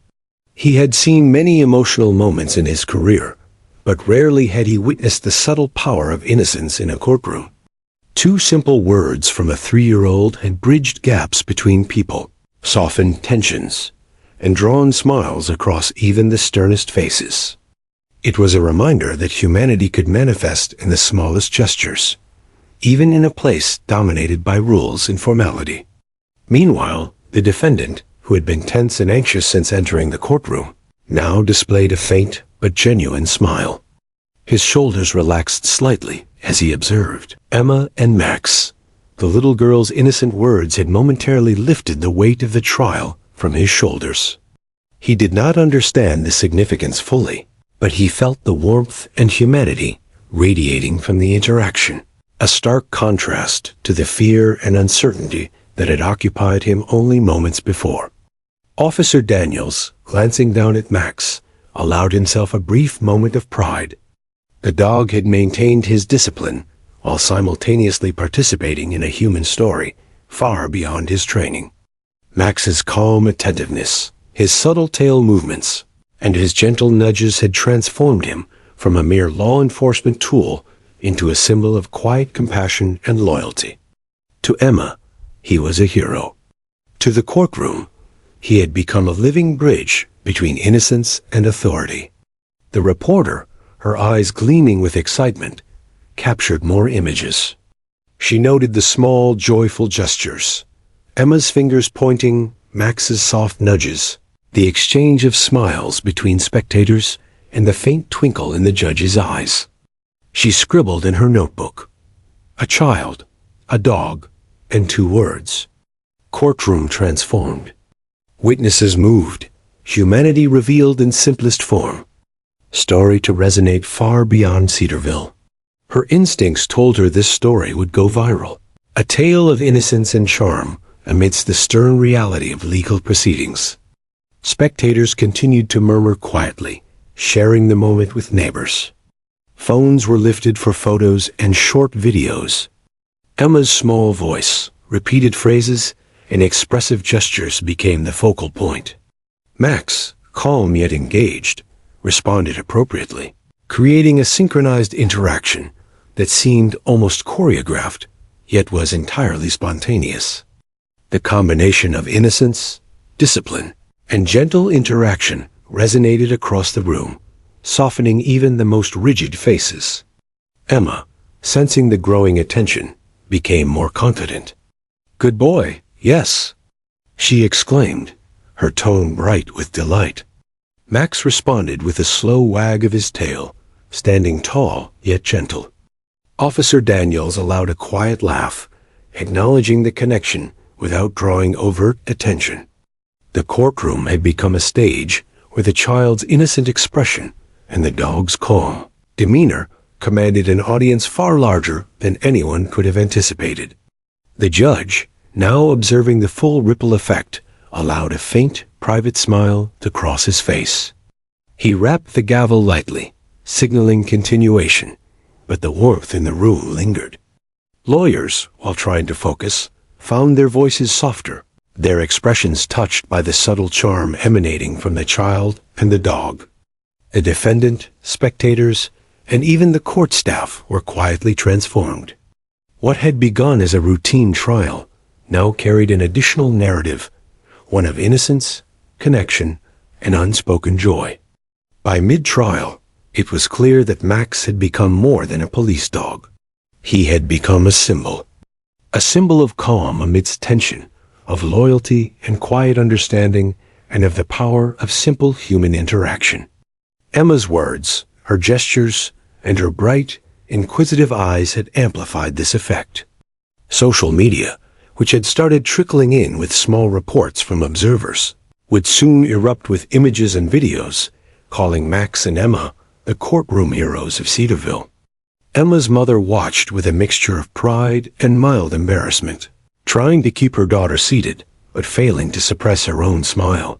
He had seen many emotional moments in his career, but rarely had he witnessed the subtle power of innocence in a courtroom. Two simple words from a 3-year-old had bridged gaps between people, softened tensions, and drawn smiles across even the sternest faces. It was a reminder that humanity could manifest in the smallest gestures, even in a place dominated by rules and formality. Meanwhile, the defendant, who had been tense and anxious since entering the courtroom, now displayed a faint but genuine smile. His shoulders relaxed slightly as he observed Emma and Max. The little girl's innocent words had momentarily lifted the weight of the trial from his shoulders. He did not understand the significance fully, but he felt the warmth and humanity radiating from the interaction, a stark contrast to the fear and uncertainty that had occupied him only moments before. Officer Daniels, glancing down at Max, allowed himself a brief moment of pride. The dog had maintained his discipline while simultaneously participating in a human story far beyond his training. Max's calm attentiveness, his subtle tail movements, and his gentle nudges had transformed him from a mere law enforcement tool into a symbol of quiet compassion and loyalty. To Emma, he was a hero. To the courtroom, he had become a living bridge between innocence and authority. The reporter, her eyes gleaming with excitement, captured more images. She noted the small, joyful gestures, Emma's fingers pointing, Max's soft nudges, the exchange of smiles between spectators, and the faint twinkle in the judge's eyes. She scribbled in her notebook, "A child, a dog, and 2 words." Courtroom transformed. Witnesses moved. Humanity revealed in simplest form. Story to resonate far beyond Cedarville. Her instincts told her this story would go viral. A tale of innocence and charm amidst the stern reality of legal proceedings. Spectators continued to murmur quietly, sharing the moment with neighbors. Phones were lifted for photos and short videos. Emma's small voice, repeated phrases, and expressive gestures became the focal point. Max, calm yet engaged, responded appropriately, creating a synchronized interaction that seemed almost choreographed, yet was entirely spontaneous. The combination of innocence, discipline, and gentle interaction resonated across the room, softening even the most rigid faces. Emma, sensing the growing attention, became more confident. "Good boy, yes," she exclaimed, her tone bright with delight. Max responded with a slow wag of his tail, standing tall yet gentle. Officer Daniels allowed a quiet laugh, acknowledging the connection without drawing overt attention. The courtroom had become a stage where the child's innocent expression and the dog's calm demeanor commanded an audience far larger than anyone could have anticipated. The judge, now observing the full ripple effect, allowed a faint, private smile to cross his face. He rapped the gavel lightly, signaling continuation, but the warmth in the room lingered. Lawyers, while trying to focus, found their voices softer, their expressions touched by the subtle charm emanating from the child and the dog. The defendant, spectators, and even the court staff were quietly transformed. What had begun as a routine trial now carried an additional narrative, one of innocence, connection, and unspoken joy. By mid-trial, it was clear that Max had become more than a police dog. He had become a symbol of calm amidst tension, of loyalty and quiet understanding, and of the power of simple human interaction. Emma's words, her gestures, and her bright, inquisitive eyes had amplified this effect. Social media, which had started trickling in with small reports from observers, would soon erupt with images and videos, calling Max and Emma the courtroom heroes of Cedarville. Emma's mother watched with a mixture of pride and mild embarrassment, trying to keep her daughter seated, but failing to suppress her own smile.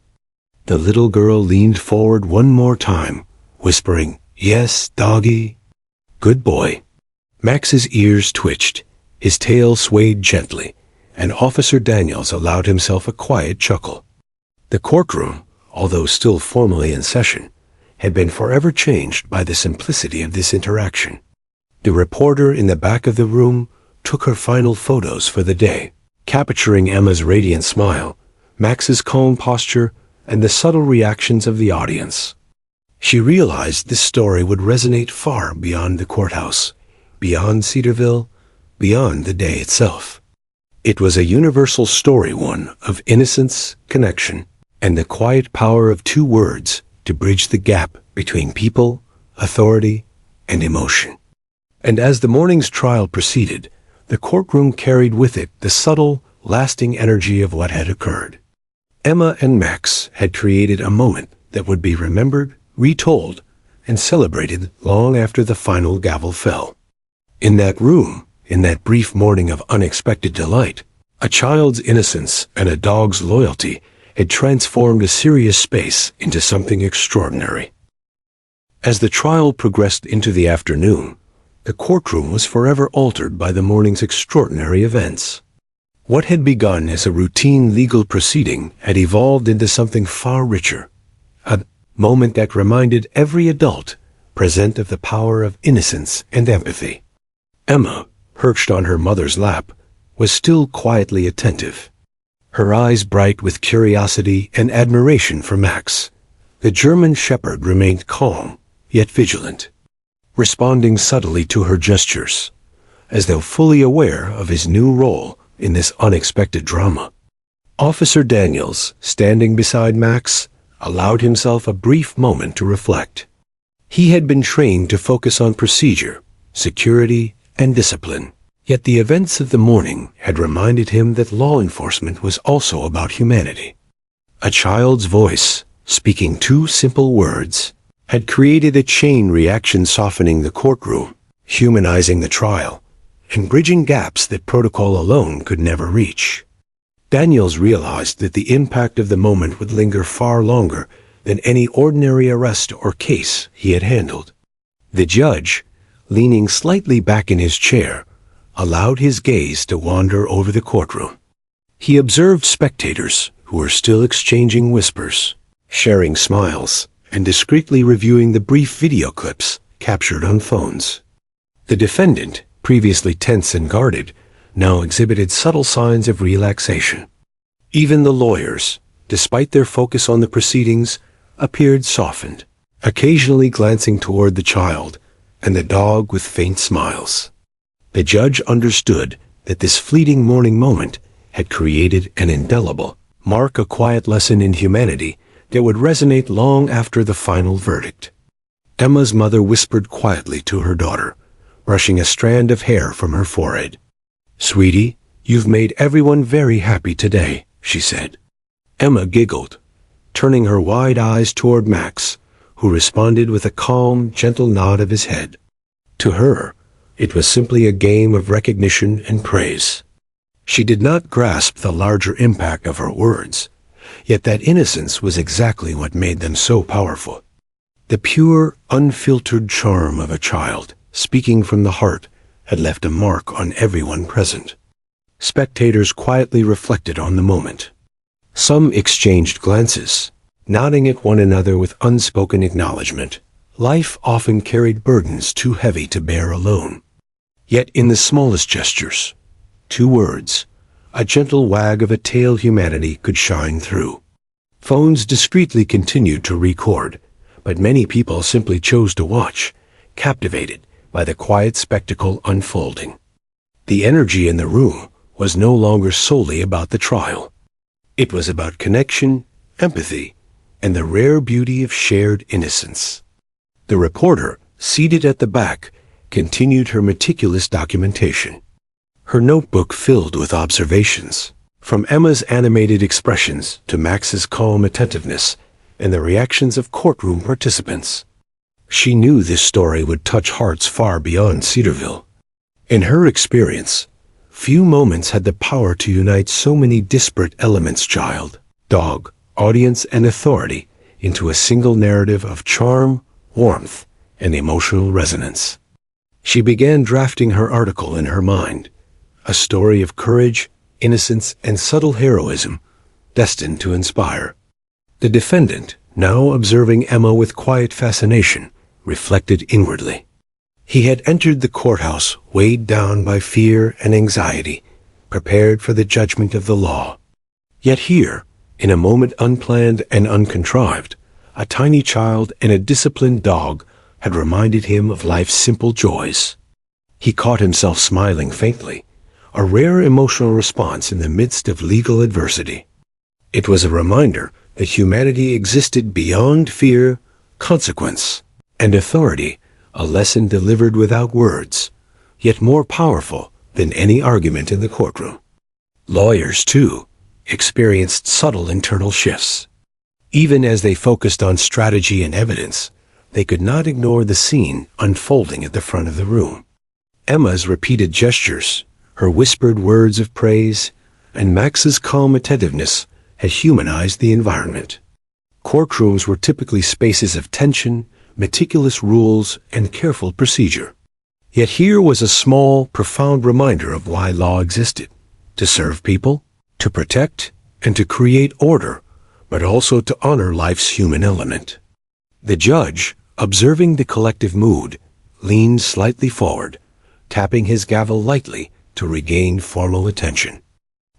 The little girl leaned forward one more time, whispering, "Yes, doggy." "Good boy." Max's ears twitched, his tail swayed gently, and Officer Daniels allowed himself a quiet chuckle. The courtroom, although still formally in session, had been forever changed by the simplicity of this interaction. The reporter in the back of the room took her final photos for the day, capturing Emma's radiant smile, Max's calm posture, and the subtle reactions of the audience. She realized this story would resonate far beyond the courthouse, beyond Cedarville, beyond the day itself. It was a universal story, one of innocence, connection, and the quiet power of 2 words to bridge the gap between people, authority, and emotion. And as the morning's trial proceeded, the courtroom carried with it the subtle, lasting energy of what had occurred. Emma and Max had created a moment that would be remembered, retold, and celebrated long after the final gavel fell. In that room, in that brief morning of unexpected delight, a child's innocence and a dog's loyalty had transformed a serious space into something extraordinary. As the trial progressed into the afternoon, the courtroom was forever altered by the morning's extraordinary events. What had begun as a routine legal proceeding had evolved into something far richer, a moment that reminded every adult present of the power of innocence and empathy. Emma, perched on her mother's lap, was still quietly attentive, her eyes bright with curiosity and admiration for Max. The German shepherd remained calm, yet vigilant, responding subtly to her gestures, as though fully aware of his new role in this unexpected drama. Officer Daniels, standing beside Max, allowed himself a brief moment to reflect. He had been trained to focus on procedure, security, and discipline. Yet the events of the morning had reminded him that law enforcement was also about humanity. A child's voice, speaking two simple words, had created a chain reaction, softening the courtroom, humanizing the trial, and bridging gaps that protocol alone could never reach. Daniels realized that the impact of the moment would linger far longer than any ordinary arrest or case he had handled. The judge, leaning slightly back in his chair, allowed his gaze to wander over the courtroom. He observed spectators who were still exchanging whispers, sharing smiles, and discreetly reviewing the brief video clips captured on phones. The defendant, previously tense and guarded, now exhibited subtle signs of relaxation. Even the lawyers, despite their focus on the proceedings, appeared softened, occasionally glancing toward the child and the dog with faint smiles. The judge understood that this fleeting morning moment had created an indelible mark, a quiet lesson in humanity that would resonate long after the final verdict. Emma's mother whispered quietly to her daughter, brushing a strand of hair from her forehead. "Sweetie, you've made everyone very happy today," she said. Emma giggled, turning her wide eyes toward Max, who responded with a calm, gentle nod of his head. To her, it was simply a game of recognition and praise. She did not grasp the larger impact of her words, yet that innocence was exactly what made them so powerful. The pure, unfiltered charm of a child, speaking from the heart, had left a mark on everyone present. Spectators quietly reflected on the moment. Some exchanged glances, nodding at one another with unspoken acknowledgement. Life often carried burdens too heavy to bear alone. Yet in the smallest gestures, 2 words, a gentle wag of a tail, humanity could shine through. Phones discreetly continued to record, but many people simply chose to watch, captivated by the quiet spectacle unfolding. The energy in the room was no longer solely about the trial. It was about connection, empathy, and the rare beauty of shared innocence. The reporter, seated at the back, continued her meticulous documentation, her notebook filled with observations, from Emma's animated expressions to Max's calm attentiveness and the reactions of courtroom participants. She knew this story would touch hearts far beyond Cedarville. In her experience, few moments had the power to unite so many disparate elements, child, dog, audience, and authority, into a single narrative of charm, warmth, and emotional resonance. She began drafting her article in her mind, a story of courage, innocence, and subtle heroism, destined to inspire. The defendant, now observing Emma with quiet fascination, reflected inwardly. He had entered the courthouse weighed down by fear and anxiety, prepared for the judgment of the law. Yet here, in a moment unplanned and uncontrived, a tiny child and a disciplined dog had reminded him of life's simple joys. He caught himself smiling faintly, a rare emotional response in the midst of legal adversity. It was a reminder that humanity existed beyond fear, consequence, and authority, a lesson delivered without words, yet more powerful than any argument in the courtroom. Lawyers, too, experienced subtle internal shifts. Even as they focused on strategy and evidence, they could not ignore the scene unfolding at the front of the room. Emma's repeated gestures, her whispered words of praise, and Max's calm attentiveness had humanized the environment. Courtrooms were typically spaces of tension, meticulous rules, and careful procedure. Yet here was a small, profound reminder of why law existed: to serve people, to protect, and to create order, but also to honor life's human element. The judge, observing the collective mood, leaned slightly forward, tapping his gavel lightly to regain formal attention.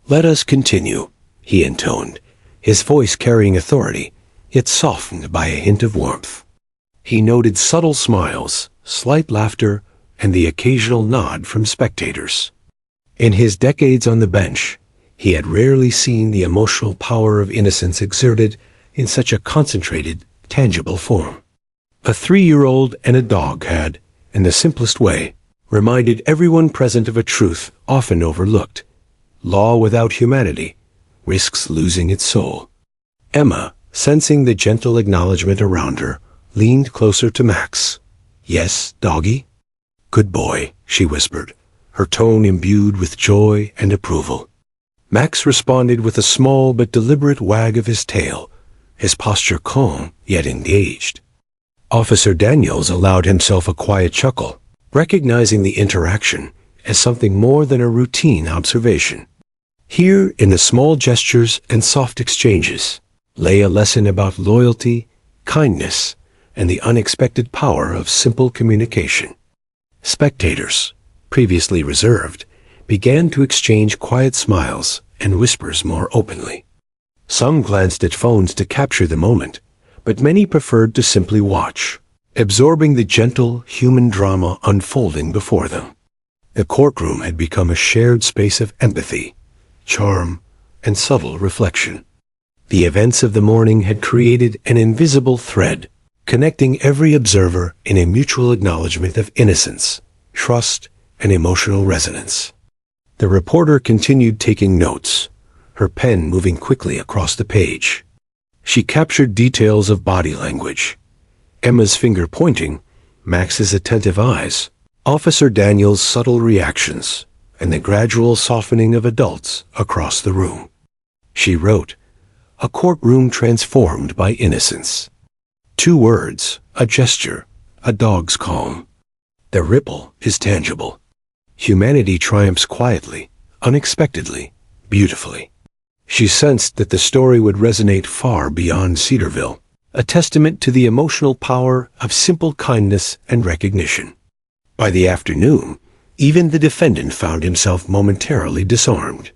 "Let us continue," he intoned, his voice carrying authority, yet softened by a hint of warmth. He noted subtle smiles, slight laughter, and the occasional nod from spectators. In his decades on the bench, he had rarely seen the emotional power of innocence exerted in such a concentrated, tangible form. A 3-year-old and a dog had, in the simplest way, reminded everyone present of a truth often overlooked. Law without humanity risks losing its soul. Emma, sensing the gentle acknowledgement around her, leaned closer to Max. "Yes, doggy?" "Good boy," she whispered, her tone imbued with joy and approval. Max responded with a small but deliberate wag of his tail, his posture calm yet engaged. Officer Daniels allowed himself a quiet chuckle, recognizing the interaction as something more than a routine observation. Here, in the small gestures and soft exchanges, lay a lesson about loyalty, kindness, and the unexpected power of simple communication. Spectators, previously reserved, began to exchange quiet smiles and whispers more openly. Some glanced at phones to capture the moment, but many preferred to simply watch, absorbing the gentle human drama unfolding before them. The courtroom had become a shared space of empathy, charm, and subtle reflection. The events of the morning had created an invisible thread, connecting every observer in a mutual acknowledgement of innocence, trust, and emotional resonance. The reporter continued taking notes, her pen moving quickly across the page. She captured details of body language, Emma's finger pointing, Max's attentive eyes, Officer Daniels' subtle reactions, and the gradual softening of adults across the room. She wrote, "A courtroom transformed by innocence. 2 words, a gesture, a dog's calm. The ripple is tangible. Humanity triumphs quietly, unexpectedly, beautifully." She sensed that the story would resonate far beyond Cedarville, a testament to the emotional power of simple kindness and recognition. By the afternoon, even the defendant found himself momentarily disarmed.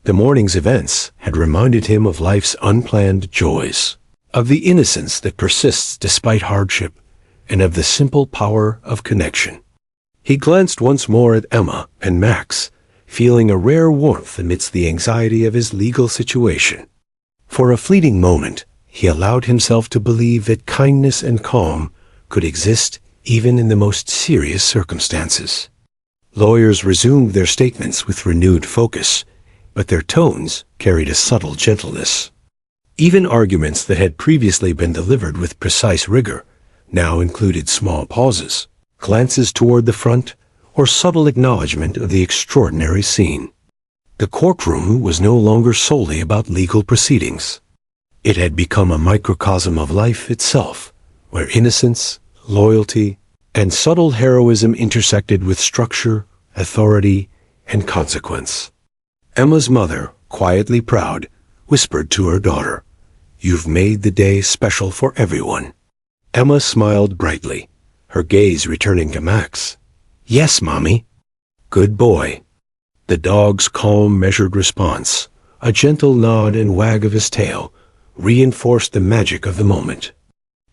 The morning's events had reminded him of life's unplanned joys, of the innocence that persists despite hardship, and of the simple power of connection. He glanced once more at Emma and Max, feeling a rare warmth amidst the anxiety of his legal situation. For a fleeting moment, he allowed himself to believe that kindness and calm could exist even in the most serious circumstances. Lawyers resumed their statements with renewed focus, but their tones carried a subtle gentleness. Even arguments that had previously been delivered with precise rigor now included small pauses, glances toward the front, or subtle acknowledgement of the extraordinary scene. The courtroom was no longer solely about legal proceedings. It had become a microcosm of life itself, where innocence, loyalty, and subtle heroism intersected with structure, authority, and consequence. Emma's mother, quietly proud, whispered to her daughter, "You've made the day special for everyone." Emma smiled brightly, her gaze returning to Max. "Yes, Mommy." "Good boy." The dog's calm, measured response, a gentle nod and wag of his tail, reinforced the magic of the moment.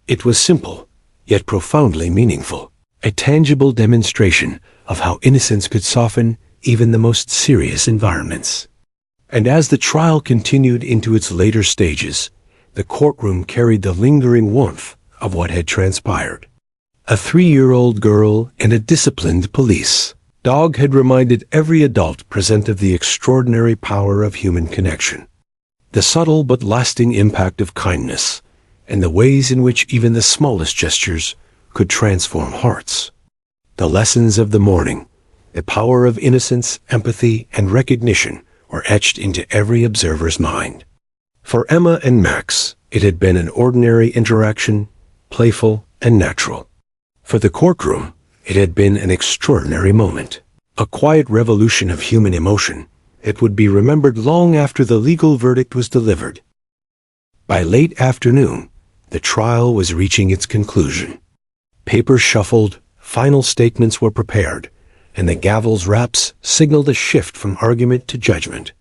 It was simple, yet profoundly meaningful, a tangible demonstration of how innocence could soften even the most serious environments. And as the trial continued into its later stages, the courtroom carried the lingering warmth of what had transpired. A 3-year-old girl and a disciplined police dog had reminded every adult present of the extraordinary power of human connection, the subtle but lasting impact of kindness, and the ways in which even the smallest gestures could transform hearts. The lessons of the morning, the power of innocence, empathy, and recognition were etched into every observer's mind. For Emma and Max, it had been an ordinary interaction, playful and natural. For the courtroom, it had been an extraordinary moment, a quiet revolution of human emotion that would be remembered long after the legal verdict was delivered. By late afternoon, the trial was reaching its conclusion. Papers shuffled, final statements were prepared, and the gavel's raps signaled a shift from argument to judgment.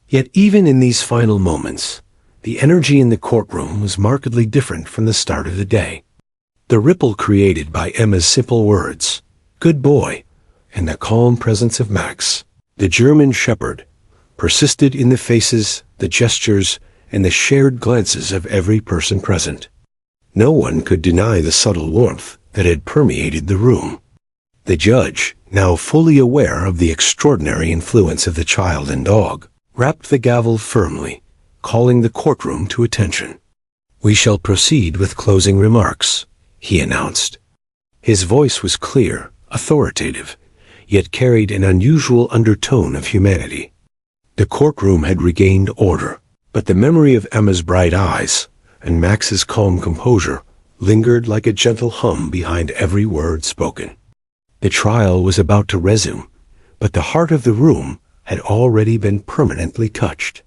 Yet even in these final moments, the energy in the courtroom was markedly different from the start of the day. The ripple created by Emma's simple words, "Good boy," and the calm presence of Max, the German shepherd, persisted in the faces, the gestures, and the shared glances of every person present. No one could deny the subtle warmth that had permeated the room. The judge, now fully aware of the extraordinary influence of the child and dog, rapped the gavel firmly, calling the courtroom to attention. "We shall proceed with closing remarks," he announced. His voice was clear, authoritative, yet carried an unusual undertone of humanity. The courtroom had regained order, but the memory of Emma's bright eyes and Max's calm composure lingered like a gentle hum behind every word spoken. The trial was about to resume, but the heart of the room had already been permanently touched.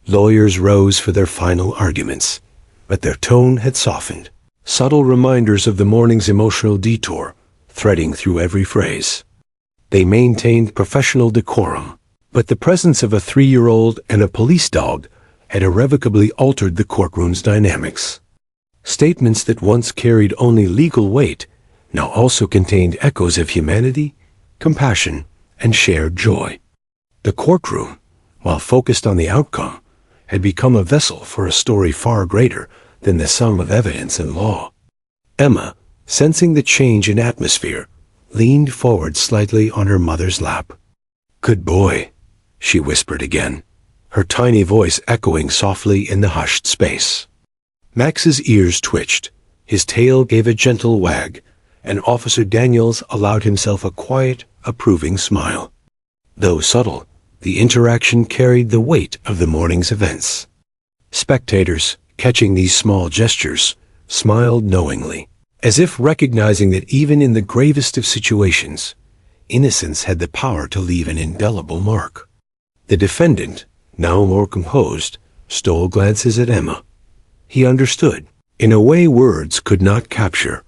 Lawyers rose for their final arguments, but their tone had softened, subtle reminders of the morning's emotional detour threading through every phrase. They maintained professional decorum, but the presence of a 3-year-old and a police dog had irrevocably altered the courtroom's dynamics. Statements that once carried only legal weight now also contained echoes of humanity, compassion, and shared joy. The courtroom, while focused on the outcome, had become a vessel for a story far greater than the sum of evidence and law. Emma, sensing the change in atmosphere, leaned forward slightly on her mother's lap. "Good boy," she whispered again, her tiny voice echoing softly in the hushed space. Max's ears twitched, his tail gave a gentle wag, and Officer Daniels allowed himself a quiet, approving smile. Though subtle, the interaction carried the weight of the morning's events. Spectators, catching these small gestures, smiled knowingly, as if recognizing that even in the gravest of situations, innocence had the power to leave an indelible mark. The defendant, now more composed, stole glances at Emma. He understood, in a way words could not capture,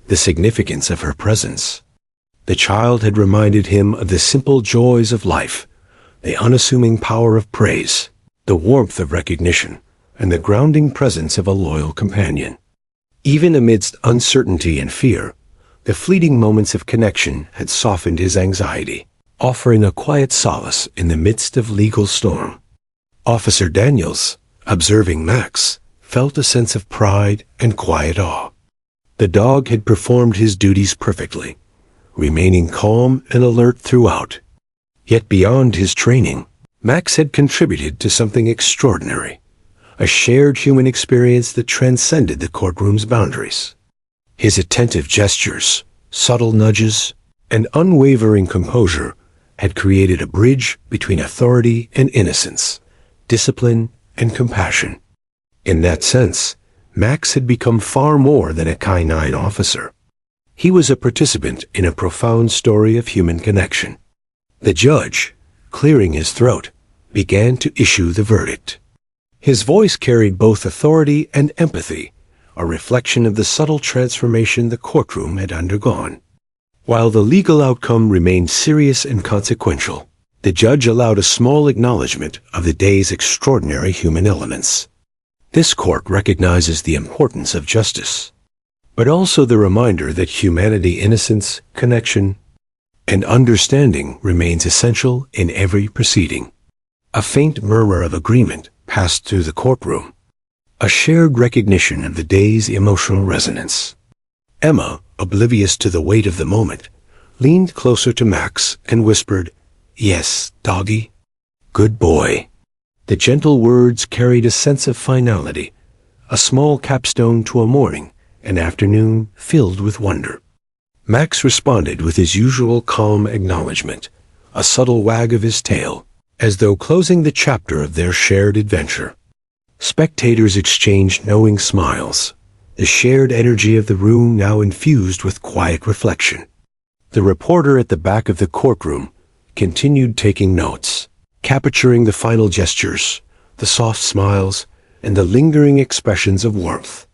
the significance of her presence. The child had reminded him of the simple joys of life, the unassuming power of praise, the warmth of recognition, and the grounding presence of a loyal companion. Even amidst uncertainty and fear, the fleeting moments of connection had softened his anxiety, offering a quiet solace in the midst of legal storm. Officer Daniels, observing Max, felt a sense of pride and quiet awe. The dog had performed his duties perfectly, remaining calm and alert throughout. Yet beyond his training, Max had contributed to something extraordinary, a shared human experience that transcended the courtroom's boundaries. His attentive gestures, subtle nudges, and unwavering composure had created a bridge between authority and innocence, discipline and compassion. In that sense, Max had become far more than a canine officer. He was a participant in a profound story of human connection. The judge, clearing his throat, began to issue the verdict. His voice carried both authority and empathy, a reflection of the subtle transformation the courtroom had undergone. While the legal outcome remained serious and consequential, the judge allowed a small acknowledgement of the day's extraordinary human elements. This court recognizes the importance of justice, but also the reminder that humanity, innocence, connection, and understanding remains essential in every proceeding. A faint murmur of agreement passed through the courtroom, a shared recognition of the day's emotional resonance. Emma, oblivious to the weight of the moment, leaned closer to Max and whispered, "Yes, doggy. Good boy." The gentle words carried a sense of finality, a small capstone to a morning, an afternoon filled with wonder. Max responded with his usual calm acknowledgement, a subtle wag of his tail, as though closing the chapter of their shared adventure. Spectators exchanged knowing smiles, the shared energy of the room now infused with quiet reflection. The reporter at the back of the courtroom continued taking notes, capturing the final gestures, the soft smiles, and the lingering expressions of warmth.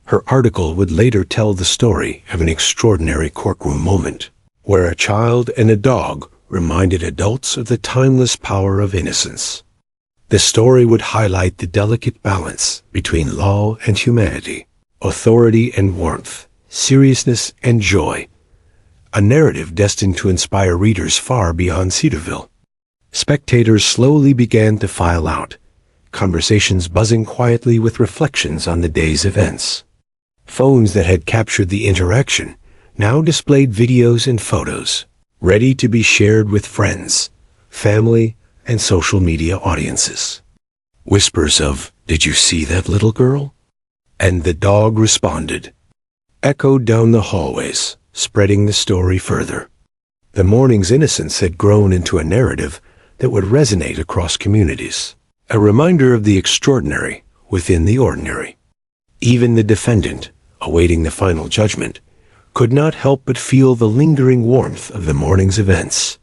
Her article would later tell the story of an extraordinary courtroom moment, where a child and a dog reminded adults of the timeless power of innocence. The story would highlight the delicate balance between law and humanity, authority and warmth, seriousness and joy, a narrative destined to inspire readers far beyond Cedarville. Spectators slowly began to file out, conversations buzzing quietly with reflections on the day's events. Phones that had captured the interaction now displayed videos and photos, ready to be shared with friends, family, and social media audiences. Whispers of, "Did you see that little girl?" And the dog responded, echoed down the hallways, spreading the story further. The morning's innocence had grown into a narrative that would resonate across communities, a reminder of the extraordinary within the ordinary. Even the defendant, awaiting the final judgment, could not help but feel the lingering warmth of the morning's events.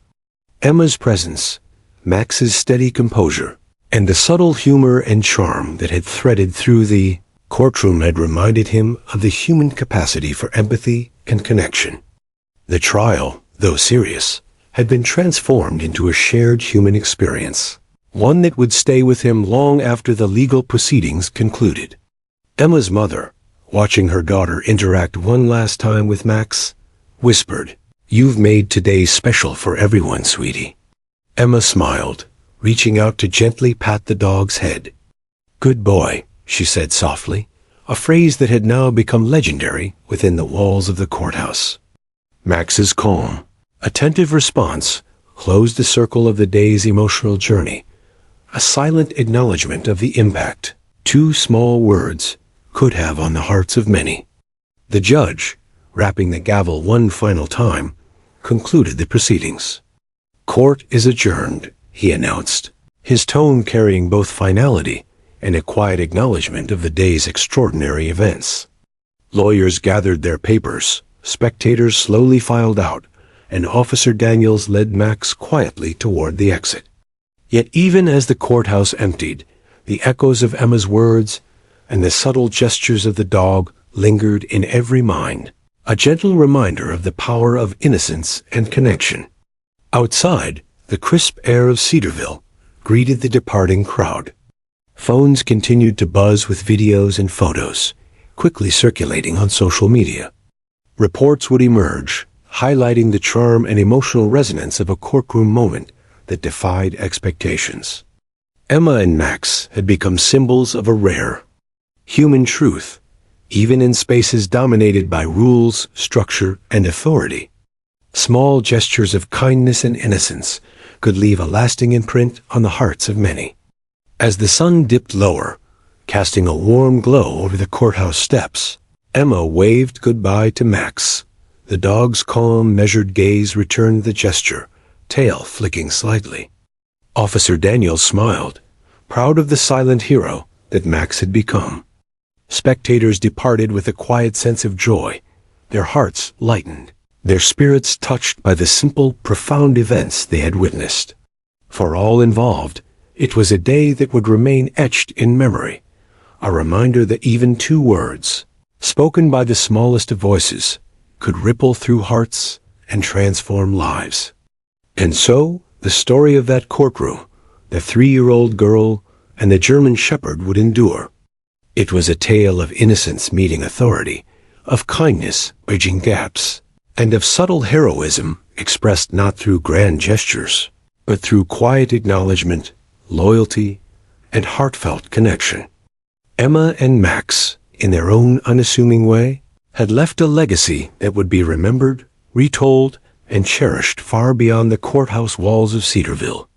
Emma's presence, Max's steady composure, and the subtle humor and charm that had threaded through the courtroom had reminded him of the human capacity for empathy and connection. The trial, though serious, had been transformed into a shared human experience, one that would stay with him long after the legal proceedings concluded. Emma's mother, watching her daughter interact one last time with Max, whispered, "You've made today special for everyone, sweetie." Emma smiled, reaching out to gently pat the dog's head. "Good boy," she said softly, a phrase that had now become legendary within the walls of the courthouse. Max's calm, attentive response closed the circle of the day's emotional journey, a silent acknowledgement of the impact two small words could have on the hearts of many. The judge, rapping the gavel one final time, concluded the proceedings. "Court is adjourned," he announced, his tone carrying both finality and a quiet acknowledgement of the day's extraordinary events. Lawyers gathered their papers, spectators slowly filed out, and Officer Daniels led Max quietly toward the exit. Yet even as the courthouse emptied, the echoes of Emma's words and the subtle gestures of the dog lingered in every mind, a gentle reminder of the power of innocence and connection. Outside, the crisp air of Cedarville greeted the departing crowd. Phones continued to buzz with videos and photos, quickly circulating on social media. Reports would emerge, highlighting the charm and emotional resonance of a courtroom moment that defied expectations. Emma and Max had become symbols of a rare, human truth, even in spaces dominated by rules, structure, and authority. Small gestures of kindness and innocence could leave a lasting imprint on the hearts of many. As the sun dipped lower, casting a warm glow over the courthouse steps, Emma waved goodbye to Max. The dog's calm, measured gaze returned the gesture, tail flicking slightly. Officer Daniels smiled, proud of the silent hero that Max had become. Spectators departed with a quiet sense of joy, their hearts lightened, their spirits touched by the simple, profound events they had witnessed. For all involved, it was a day that would remain etched in memory, a reminder that even two words, spoken by the smallest of voices, could ripple through hearts and transform lives. And so, the story of that courtroom, the 3-year-old girl, and the German shepherd would endure. It was a tale of innocence meeting authority, of kindness bridging gaps, and of subtle heroism expressed not through grand gestures, but through quiet acknowledgement, loyalty, and heartfelt connection. Emma and Max, in their own unassuming way, had left a legacy that would be remembered, retold, and cherished far beyond the courthouse walls of Cedarville.